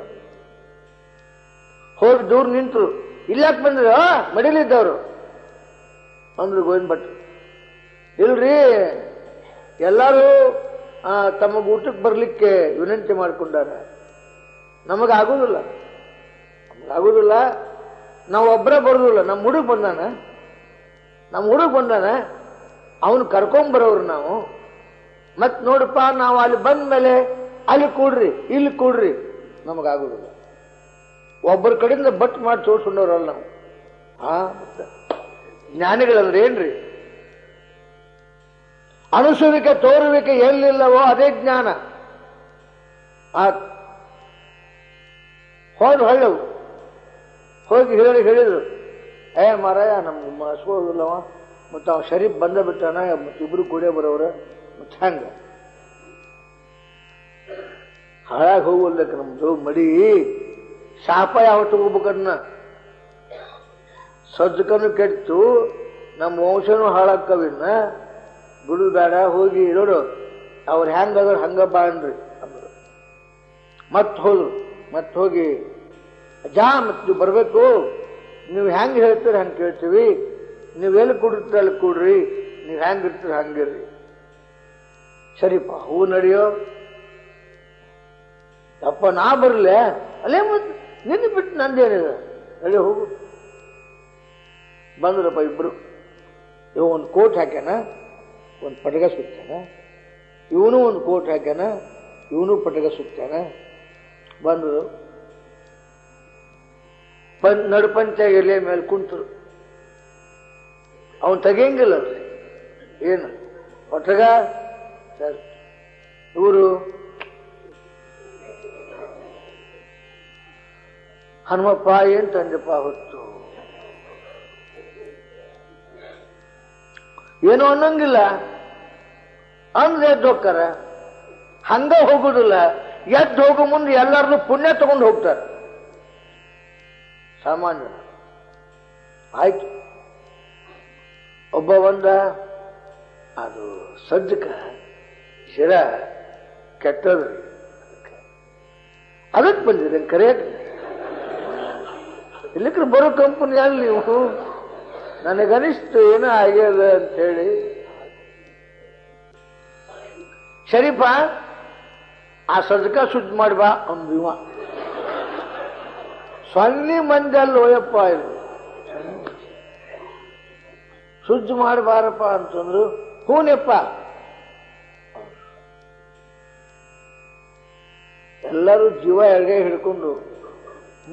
ಹೋಗಿ ದೂರ ನಿಂತರು. ಇಲ್ಲಾಕ್ ಬಂದ್ರು? ಮಡಿಲಿದ್ದವರು ಅಂದ್ರು ಗೋವಿಂದ ಭಟ್ರು. ಇಲ್ರಿ, ಎಲ್ಲರೂ ತಮಗೆ ಊಟಕ್ಕೆ ಬರ್ಲಿಕ್ಕೆ ವಿನಂತಿ ಮಾಡಿಕೊಂಡಾರ. ನಮಗಾಗುದಿಲ್ಲ. ನಾವು ಒಬ್ಬರೇ ಬರೋದಿಲ್ಲ. ನಮ್ಮ ಹುಡುಗ ಬಂದಾನ, ಅವನು ಕರ್ಕೊಂಬರೋರು ನಾವು. ಮತ್ ನೋಡಪ್ಪ, ನಾವು ಅಲ್ಲಿ ಬಂದ ಮೇಲೆ ಅಲ್ಲಿ ಕೂಡ್ರಿ, ಇಲ್ಲಿ ಕೂಡ್ರಿ, ನಮಗಾಗುದಿಲ್ಲ. ಒಬ್ಬರ ಕಡೆಯಿಂದ ಬಟ್ ಮಾಡಿ ತೋರ್ಸ್ಕೊಂಡವ್ರಲ್ಲ ನಾವು. ಜ್ಞಾನಿಗಳಂದ್ರೆ ಏನ್ರಿ? ಅನುಸರಿಕೆ ತೋರುವಿಕೆ ಎಲ್ಲಿಲ್ಲವೋ ಅದೇ ಜ್ಞಾನ. ಹೊಳ್ಳವು ಹೋಗಿ ಹೇಳಿದ್ರು, ಮಾರಾಯ ನಮ್ಗೆ ಹಸ್ಕೋದಿಲ್ಲವ, ಮತ್ತು ಅವ ಶರೀಫ್ ಬಂದ ಬಿಟ್ಟಾನ, ಇಬ್ರು ಕೂಡೇ ಬರೋರ, ಮತ್ತೆ ಹೆಂಗ ಹಾಳಾಗಿ ಹೋಗಲ್ಲಕ್ಕೆ ನಮ್ದು ಮಡಿ. ಶಾಪ ಯಾವತ್ತು ಹೋಗ್ಬೇಕನ್ನ. ಸಜ್ಜಕನು ಕೆಟ್ಟು ನಮ್ಮ ವಂಶನೂ ಹಾಳಾಕ್ಕವಿನ್ನ. ಬಿಡುದು ಬೇಡ, ಹೋಗಿ ನೋಡು ಅವ್ರು ಹೆಂಗದ್ರ ಹಂಗ ಬಾಣ್ರಿ ಅಂದ್ರು. ಮತ್ ಹೋಗಿ ಅಜ್ಜ, ಮತ್ ನೀವು ಬರ್ಬೇಕು, ನೀವು ಹೆಂಗ್ ಹೇಳ್ತೀರಿ ಹಂಗೆ ಕೇಳ್ತೀವಿ, ನೀವು ಎಲ್ಲಿ ಕೂಡಿರ್ತೀರ ಅಲ್ಲಿ ಕೂಡ್ರಿ, ನೀವು ಹೆಂಗಿರ್ತೀರ ಹಂಗಿರ್ರಿ. ಸರಿಪ್ಪ, ಹೂ ನಡೆಯೋ ಅಪ್ಪ, ನಾ ಬರ್ಲೆ ಅಲ್ಲೇ, ಮತ್ತೆ ನಿನ್ನ ಬಿಟ್ಟು ನಂದೇನಿದೆ, ನಡಿ ಹೋಗು. ಬಂದ್ರಪ್ಪ ಇಬ್ರು. ಇವ ಒಂದು ಕೋಟ್ ಹಾಕ್ಯಾನ, ಒಂದು ಪಟಗ ಸುತ್ತಾನ. ಇವನು ಒಂದು ಕೋಟ್ ಹಾಕ್ಯಾನ, ಇವನು ಪಟಗ ಸುತ್ತಾನ. ಬಂದರು. ನಡುಪಂಚ ಎಲೆ ಮೇಲೆ ಕುಂತರು. ಅವನು ತೆಗಿಯಂಗಿಲ್ಲ. ಏನು ಪಟಗ ಸರ್, ಇವರು ಹನುಮಪ್ಪ ಏನ್ ತಂದೆಪ್ಪ ಹೊತ್ತು, ಏನೋ ಅನ್ನಂಗಿಲ್ಲ. ಅಂದ್ರೆ ಎದ್ದು ಹೋಗ್ತಾರ. ಹಂಗ ಹೋಗುದಿಲ್ಲ. ಎದ್ದು ಹೋಗೋ ಮುಂದೆ ಎಲ್ಲರನ್ನು ಪುಣ್ಯ ತಗೊಂಡು ಹೋಗ್ತಾರೆ ಸಾಮಾನ್ಯ. ಆಯ್ತು. ಒಬ್ಬ ಬಂದ, ಅದು ಸಜ್ಜಕ ಶಿರ ಕೆಟ್ಟದ್ರಿ, ಅದಕ್ಕೆ ಬಂದಿದೆ ಕರೆಯಕ್ಕೆ. ಇಲ್ಲಿಕ್ರೆ ಬರೋ ಕಂಪನಿ ಅಲ್ಲಿ ನೀವು, ನನಗನಿಸ್ತು ಏನೋ ಆಗ್ಯದ ಅಂತ ಹೇಳಿ. ಶರೀಫ, ಆ ಸಜ್ಜಕ ಶುದ್ಧ ಮಾಡ್ಬಾ ಅಂದಿವ. ಸೊನ್ನೆ ಮಂದಿ ಅಲ್ಲಿ ಹೋಯಪ್ಪ, ಇದು ಶುದ್ಧ ಮಾಡಬಾರಪ್ಪ ಅಂತಂದ್ರು. ಹೂನಪ್ಪ ಎಲ್ಲರೂ ಜೀವ ಎಡಗೈ ಹಿಡ್ಕೊಂಡು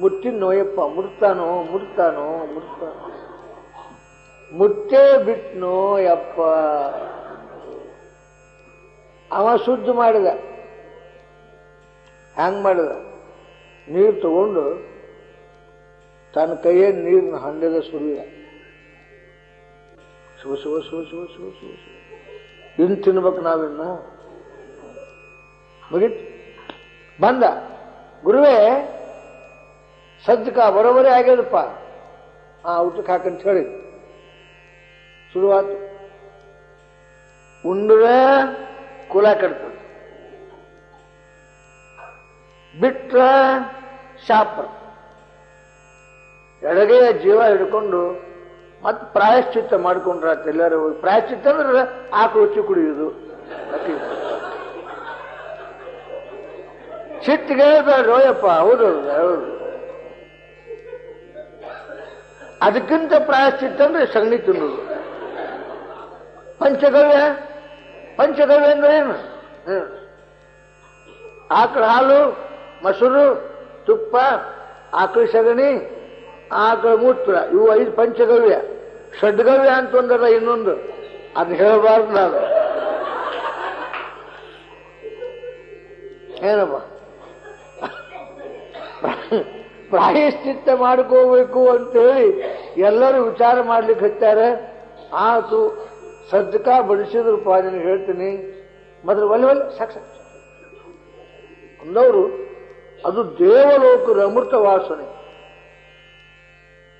ಮುಟ್ಟಿನ ನೋಯಪ್ಪ, ಮುಟ್ತಾನೋ ಮುಟ್ತಾನೋ ಮುಟ್ತಾನೋ, ಮುಟ್ಟೇ ಬಿಟ್ನೋ ಯಪ್ಪ. ಅವ ಶುದ್ಧ ಮಾಡಿದ. ಹ್ಯಾಂಗ್ ಮಾಡಿದ? ನೀರು ತಗೊಂಡು ತನ್ನ ಕೈಯೇ ನೀರಿನ ಹಂಡೆದ ಸುರಿದ. ಶಿವ ಶಿವ ಶಿವ ಶಿವ ಶಿವ ಶಿವ ಶಿವ. ಇನ್ನು ತಿನ್ಬೇಕು ನಾವಿನ್ನ. ಮುಗಿತ್ ಬಂದ. ಗುರುವೇ ಸಜ್ಜಕ ಬರೋಬರೇ ಆಗ್ಯದಪ್ಪ, ಊಟಕ್ಕೆ ಹಾಕಂತ ಹೇಳಿ ಶುರುವಾತು. ಉಂಡ್ರೆ ಕುಲ ಕೆಡ್ತದೆ, ಬಿಟ್ರ ಶಾಪ. ಎಡಗೆಯ ಜೀವ ಹಿಡ್ಕೊಂಡು ಮತ್ತೆ ಪ್ರಾಯಶ್ಚಿತ್ತ ಮಾಡ್ಕೊಂಡ್ರ ಎಲ್ಲರೂ. ಪ್ರಾಯಶ್ಚಿತ್ತ ಅಂದ್ರೆ ಆಕಳು ರುಚಿ ಕುಡಿಯುವುದು. ಸಿಟ್ಟಿಗೆ ಬೇಡ್ರೋಯಪ್ಪ. ಹೌದು ಹೌದು. ಅದಕ್ಕಿಂತ ಪ್ರಾಯಶ್ಚಿತ್ತ ಅಂದ್ರೆ ಸಗಣಿ ತಿನ್ನೋದು. ಪಂಚಗವ್ಯ, ಪಂಚಗವ್ಯ ಅಂದ್ರೆ ಏನು? ಆಕಳ ಹಾಲು, ಮೊಸರು, ತುಪ್ಪ, ಆಕಳ ಸಗಣಿ, ಆಕಳ ಮೂತ್ರ, ಇವು 5 ಪಂಚಗವ್ಯ. ಷಡ್ಗವ್ಯ ಅಂತ ಒಂದಲ್ಲ ಇನ್ನೊಂದು, ಅದು ಹೇಳಬಾರ್ದು ನಾನು. ಏನಪ್ಪ ಪ್ರಾಯಶ್ಚಿತ್ತ ಮಾಡ್ಕೋಬೇಕು ಅಂತೇಳಿ ಎಲ್ಲರೂ ವಿಚಾರ ಮಾಡ್ಲಿಕ್ಕೆ ಹಚ್ಚಾರೆ. ಆತು ಸಜ್ಜಕ ಬಡಿಸಿದ್ರಪ್ಪ, ನಿನಗೆ ಹೇಳ್ತೀನಿ ಮೊದಲು ಒಲೆ ಸಾಕು ಸಾಕು ಅಂದವರು. ಅದು ದೇವಲೋಕದ ಅಮೃತ ವಾಸನೆ.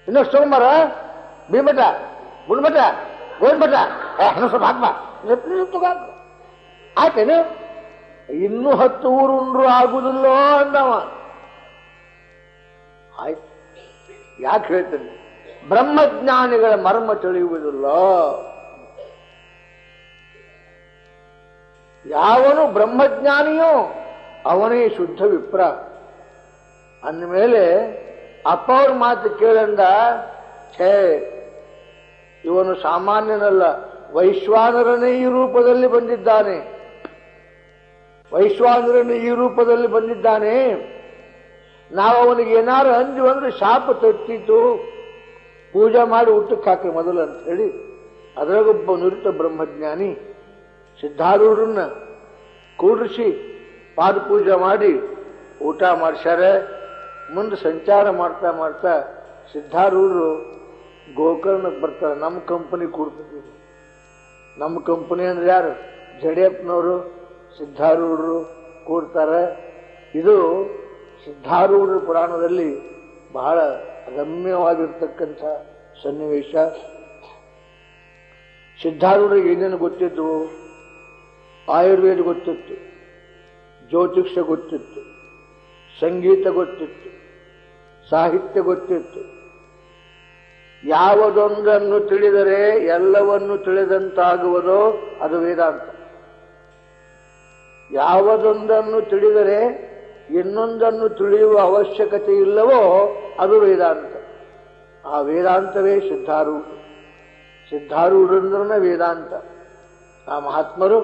ಇನ್ನಷ್ಟು ತಗೊಂಬಾರ, ಭೀಮಠ, ಗುಣಮಠ, ಗೋವಿಂದಮಠ, ಸ್ವಲ್ಪ ಹಾಕ್ಬಾ ಆಯ್ತೇನು? ಇನ್ನೂ 10 ಊರು ಉಂಡ್ರು ಆಗುದಿಲ್ಲೋ ಅಂದವ. ಆಯ್ತು, ಯಾಕೆ ಹೇಳ್ತೇನೆ? ಬ್ರಹ್ಮಜ್ಞಾನಿಗಳ ಮರ್ಮ ತಿಳಿಯುವುದಿಲ್ಲ. ಯಾವನು ಬ್ರಹ್ಮಜ್ಞಾನಿಯೋ ಅವನೇ ಶುದ್ಧ ವಿಪ್ರ. ಅಂದಮೇಲೆ ಅಪ್ಪ ಅವ್ರ ಮಾತು ಕೇಳಂದ, ಛೇ ಇವನು ಸಾಮಾನ್ಯನಲ್ಲ, ವೈಶ್ವಾನರನೇ ಈ ರೂಪದಲ್ಲಿ ಬಂದಿದ್ದಾನೆ, ವೈಶ್ವಾನರನೇ ಈ ರೂಪದಲ್ಲಿ ಬಂದಿದ್ದಾನೆ. ನಾವು ಅವನಿಗೆ ಏನಾರು ಅಂಜು ಅಂದ್ರೆ ಶಾಪ ತಟ್ಟಿತು, ಪೂಜೆ ಮಾಡಿ ಊಟಕ್ಕೆ ಹಾಕಿ ಮೊದಲು ಅಂತ ಹೇಳಿ ಅದರಾಗೊಬ್ಬ ನುರಿತ ಬ್ರಹ್ಮಜ್ಞಾನಿ ಸಿದ್ಧಾರೂಢರನ್ನ ಕೂಡಿಸಿ ಪಾದ ಪೂಜೆ ಮಾಡಿ ಊಟ ಮಾಡಿಸ್ಯಾರೆ. ಮುಂದೆ ಸಂಚಾರ ಮಾಡ್ತಾ ಮಾಡ್ತಾ ಸಿದ್ಧಾರೂಢರು ಗೋಕರ್ಣಕ್ಕೆ ಬರ್ತಾರೆ. ನಮ್ಮ ಕಂಪನಿ ಕೂಡ್ತಿದ್ದೀವಿ. ನಮ್ಮ ಕಂಪನಿ ಅಂದ್ರೆ ಯಾರು? ಜಡಿಯಪ್ಪನವರು, ಸಿದ್ಧಾರೂಢರು ಕೂಡ್ತಾರೆ. ಇದು ಸಿದ್ಧಾರೂಢರ ಪುರಾಣದಲ್ಲಿ ಬಹಳ ರಮ್ಯವಾಗಿರ್ತಕ್ಕಂಥ ಸನ್ನಿವೇಶ. ಸಿದ್ಧಾರೂಢರಿಗೆ ಏನೇನು ಗೊತ್ತಿತ್ತು? ಆಯುರ್ವೇದ ಗೊತ್ತಿತ್ತು, ಜ್ಯೋತಿಷ ಗೊತ್ತಿತ್ತು, ಸಂಗೀತ ಗೊತ್ತಿತ್ತು, ಸಾಹಿತ್ಯ ಗೊತ್ತಿತ್ತು. ಯಾವುದೊಂದನ್ನು ತಿಳಿದರೆ ಎಲ್ಲವನ್ನು ತಿಳಿದಂತಾಗುವುದೋ ಅದು ವೇದಾಂತ. ಯಾವುದೊಂದನ್ನು ತಿಳಿದರೆ ಇನ್ನೊಂದನ್ನು ತಿಳಿಯುವ ಅವಶ್ಯಕತೆ ಇಲ್ಲವೋ ಅದು ವೇದಾಂತ. ಆ ವೇದಾಂತವೇ ಸಿದ್ಧಾರೂಢ. ಸಿದ್ಧಾರೂಢಂದ್ರನೇ ವೇದಾಂತ. ಆ ಮಹಾತ್ಮರು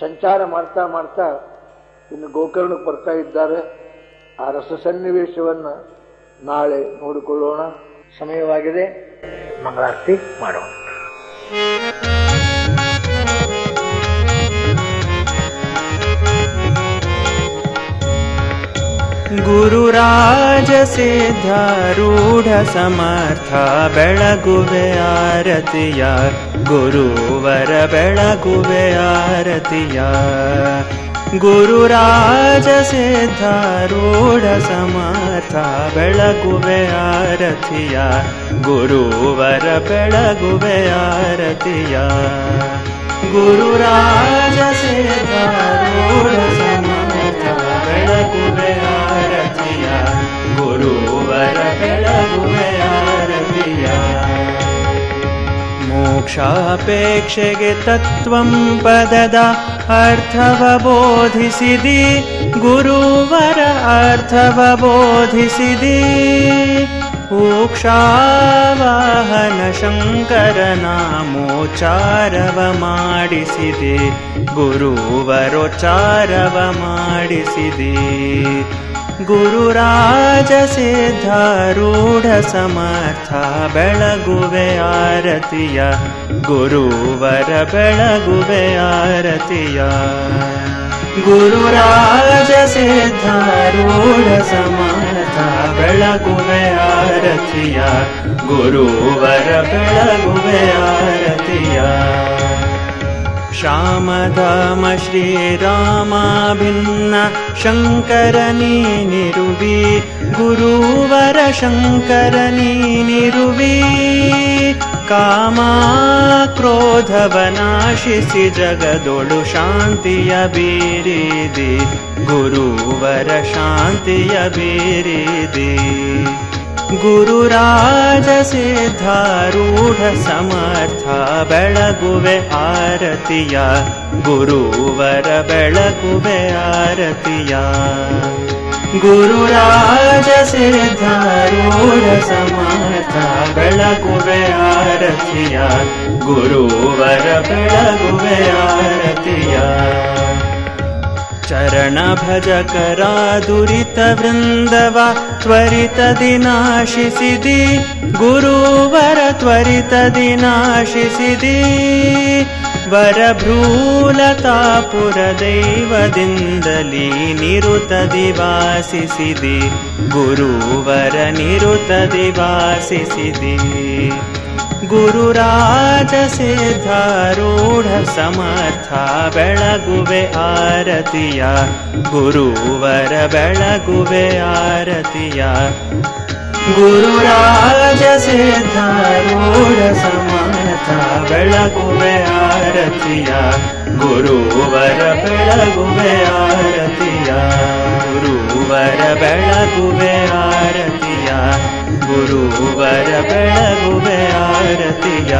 ಸಂಚಾರ ಮಾಡ್ತಾ ಮಾಡ್ತಾ ಇನ್ನು ಗೋಕರ್ಣಕ್ಕೆ ಬರ್ತಾ ಇದ್ದಾರೆ. ಆ ರಸ ಸನ್ನಿವೇಶವನ್ನು ನಾಳೆ ನೋಡಿಕೊಳ್ಳೋಣ. ಸಮಯವಾಗಿದೆ, ಮಂಗಳಾರತಿ ಮಾಡೋಣ. ಗುರುರಾಜ ಸಿದ್ಧಾರೂಢ ಸಮರ್ಥ ಬೆಳಗುವೆ ಆರತಿಯ, ಗುರುವರ ಬೆಳಗುವೆ ಆರತಿಯ. ಗುರುರಾಜ ಸಿದ್ಧಾರೂಢ ಸಮರ್ಥ ಬೆಳಗುವೆ ಆರತಿಯ, ಗುರುವರ ಬೆಳಗುವೆ ಆರತಿಯ. ಗುರುರಾಜ ಸಿದ್ಧಾರೂಢ ಸಮರ್ಥ ಬೆಳಗುವೆ ಆರತಿಯ, ಗುರುವರ ಬೆಳಗುವೆ ಆರತಿಯ. ಮೋಕ್ಷಾಪೇಕ್ಷೆಗೆ ತತ್ವಂ ಪದದ ಅರ್ಥವ ಬೋಧಿಸಿದಿ, ಗುರುವರ ಅರ್ಥವ ಬೋಧಿಸಿದಿ. ಊಕ್ಷಾವಾಹನ ಶಂಕರನಾಮೋಚಾರವ ಮಾಡಿಸಿದೆ, ಗುರುವರೋಚಾರವ ಮಾಡಿಸಿದೆ. ಗುರುರಾಜ ಸಿದ್ಧಾರೂಢ ಸಮರ್ಥ ಬೆಳಗುವೆ ಆರತಿಯ, ಗುರುವರ ಬೆಳಗುವೆ ಆರತಿಯ. ಗುರುರಾಜ ಸಿದ್ಧಾರೂಢ ಸಮರ್ಥ ಬೆಳಗುವೆ ಆರತಿಯ, ಗುರುವರ ಬೆಳಗುವೆ ಆರತಿಯ. ಶ್ಯಾಮಧಾಮ ಶ್ರೀರಾಮ ಭಿನ್ನ ಶಂಕರ ನೀನಿರುವಿ, ಗುರುವರ ಶಂಕರ ನೀನಿರುವಿ. ಕಾಮ ಕ್ರೋಧವ ನಾಶಿಸಿ ಜಗದೊಳು ಶಾಂತಿಯ ಬೀರಿದೆ, ಗುರುವರ ಶಾಂತಿಯ ಬೀರಿದೆ. ಗುರುರಾಜ ಸಿದ್ಧಾರೂಢ ಸಮರ್ಥ ಬೆಳಗುವೆ ಆರತಿಯ, ಗುರುವರ ಬೆಳಗುವೆ ಆರತಿಯ. ಗುರುರಾಜ ಸಿದ್ಧಾರೂಢ ಸಮರ್ಥ ಬೆಳಗುವೆ ಆರತಿಯ, ಗುರುವರ ಬೆಳಗುವೆ ಆರತಿಯ. ಚರಣ ಭಜಕರ ದುರಿತ ವೃಂದವ ತ್ವರಿತದಿ ನಾಶಿಸಿದಿ, ಗುರುವರ ತ್ವರಿತದಿ ನಾಶಿಸಿದಿ. ವರಭ್ರೂಲತಾಪುರ ದೈವದಿಂದಲೀ ನಿರುತದಿ ವಾಸಿಸಿದಿ, ಗುರುವರ ನಿರುತದಿ ವಾಸಿಸಿದಿ. ಗುರುರಾಜ ಸಿದ್ಧಾರೂಢ ಸಮರ್ಥ ಬೆಳಗುವೆ ಆರತಿಯ, ಗುರುವರ ಬೆಳಗುವೆ ಆರತಿಯ. ಗುರುರಾಜ ಸಿದ್ಧಾರೂಢ ಸಮರ್ಥ ಬೆಳಗುವೆ ಆರತಿಯ, ಗುರುವರ ಬೆಳಗುವೆ ಆರತಿಯ. ಗುರುವರ ಬೆಳಗುವೆ ಆರತಿಯ, ಗುರುವರ ಬೆಳಗುವೆ ಆರತಿಯ,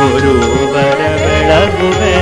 ಗುರುವರ ಬೆಳಗುವೆ